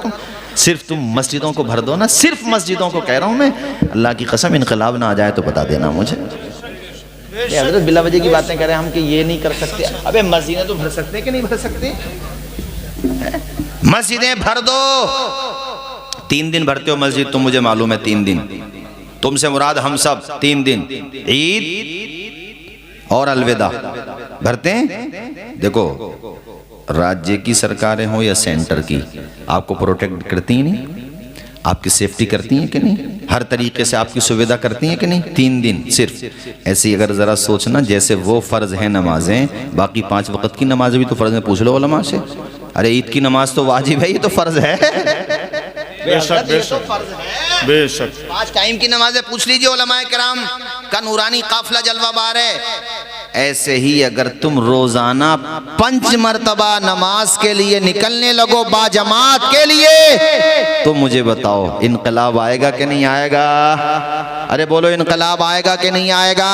सिर्फ तुम मस्जिदों को भर दो ना, सिर्फ मस्जिदों को कह रहा हूं मैं। अल्लाह की कसम इनकलाब ना आ जाए तो बता देना मुझे। हजरत बिला वजह की बातें करें हम कि ये नहीं कर सकते। अबे मस्जिदें तो भर सकते हैं कि नहीं भर सकते? मस्जिदें भर दो। 3 दिन भरते हो मस्जिद, तो मुझे मालूम है 3 दिन। तुमसे मुराद हम सब 3 दिन, ईद और अलविदा भरते हैं। देखो राज्य की सरकारें हो या सेंटर की, आपको प्रोटेक्ट करती हैं नहीं, आपकी सेफ्टी करती हैं कि नहीं, हर तरीके से आपकी सुविधा करती हैं कि नहीं। 3 दिन सिर्फ। ऐसे ही अगर ज़रा सोचना, जैसे वो फ़र्ज़ हैं नमाजें, बाकी 5 वक्त की नमाज भी तो फ़र्ज़ है। पूछ लो उलमा से, अरे ईद की नमाज तो वाजिब है, ये तो फ़र्ज़ है। बेशक बेशक बेशक 5 टाइम की नमाजें पूछ लीजिए उलमाए किराम का नूरानी काफिला जलवा बार है। ऐसे ही अगर तुम रोजाना 5 मरतबा नमाज के लिए निकलने लगो बाजमात के लिए, तो मुझे बताओ इनकलाब आएगा कि नहीं आएगा? अरे बोलो इनकलाब आएगा कि नहीं आएगा?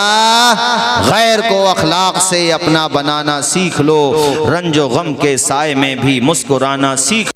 गैर को अखलाक से अपना बनाना सीख लो, रंजो गम के साए में भी मुस्कुराना सीख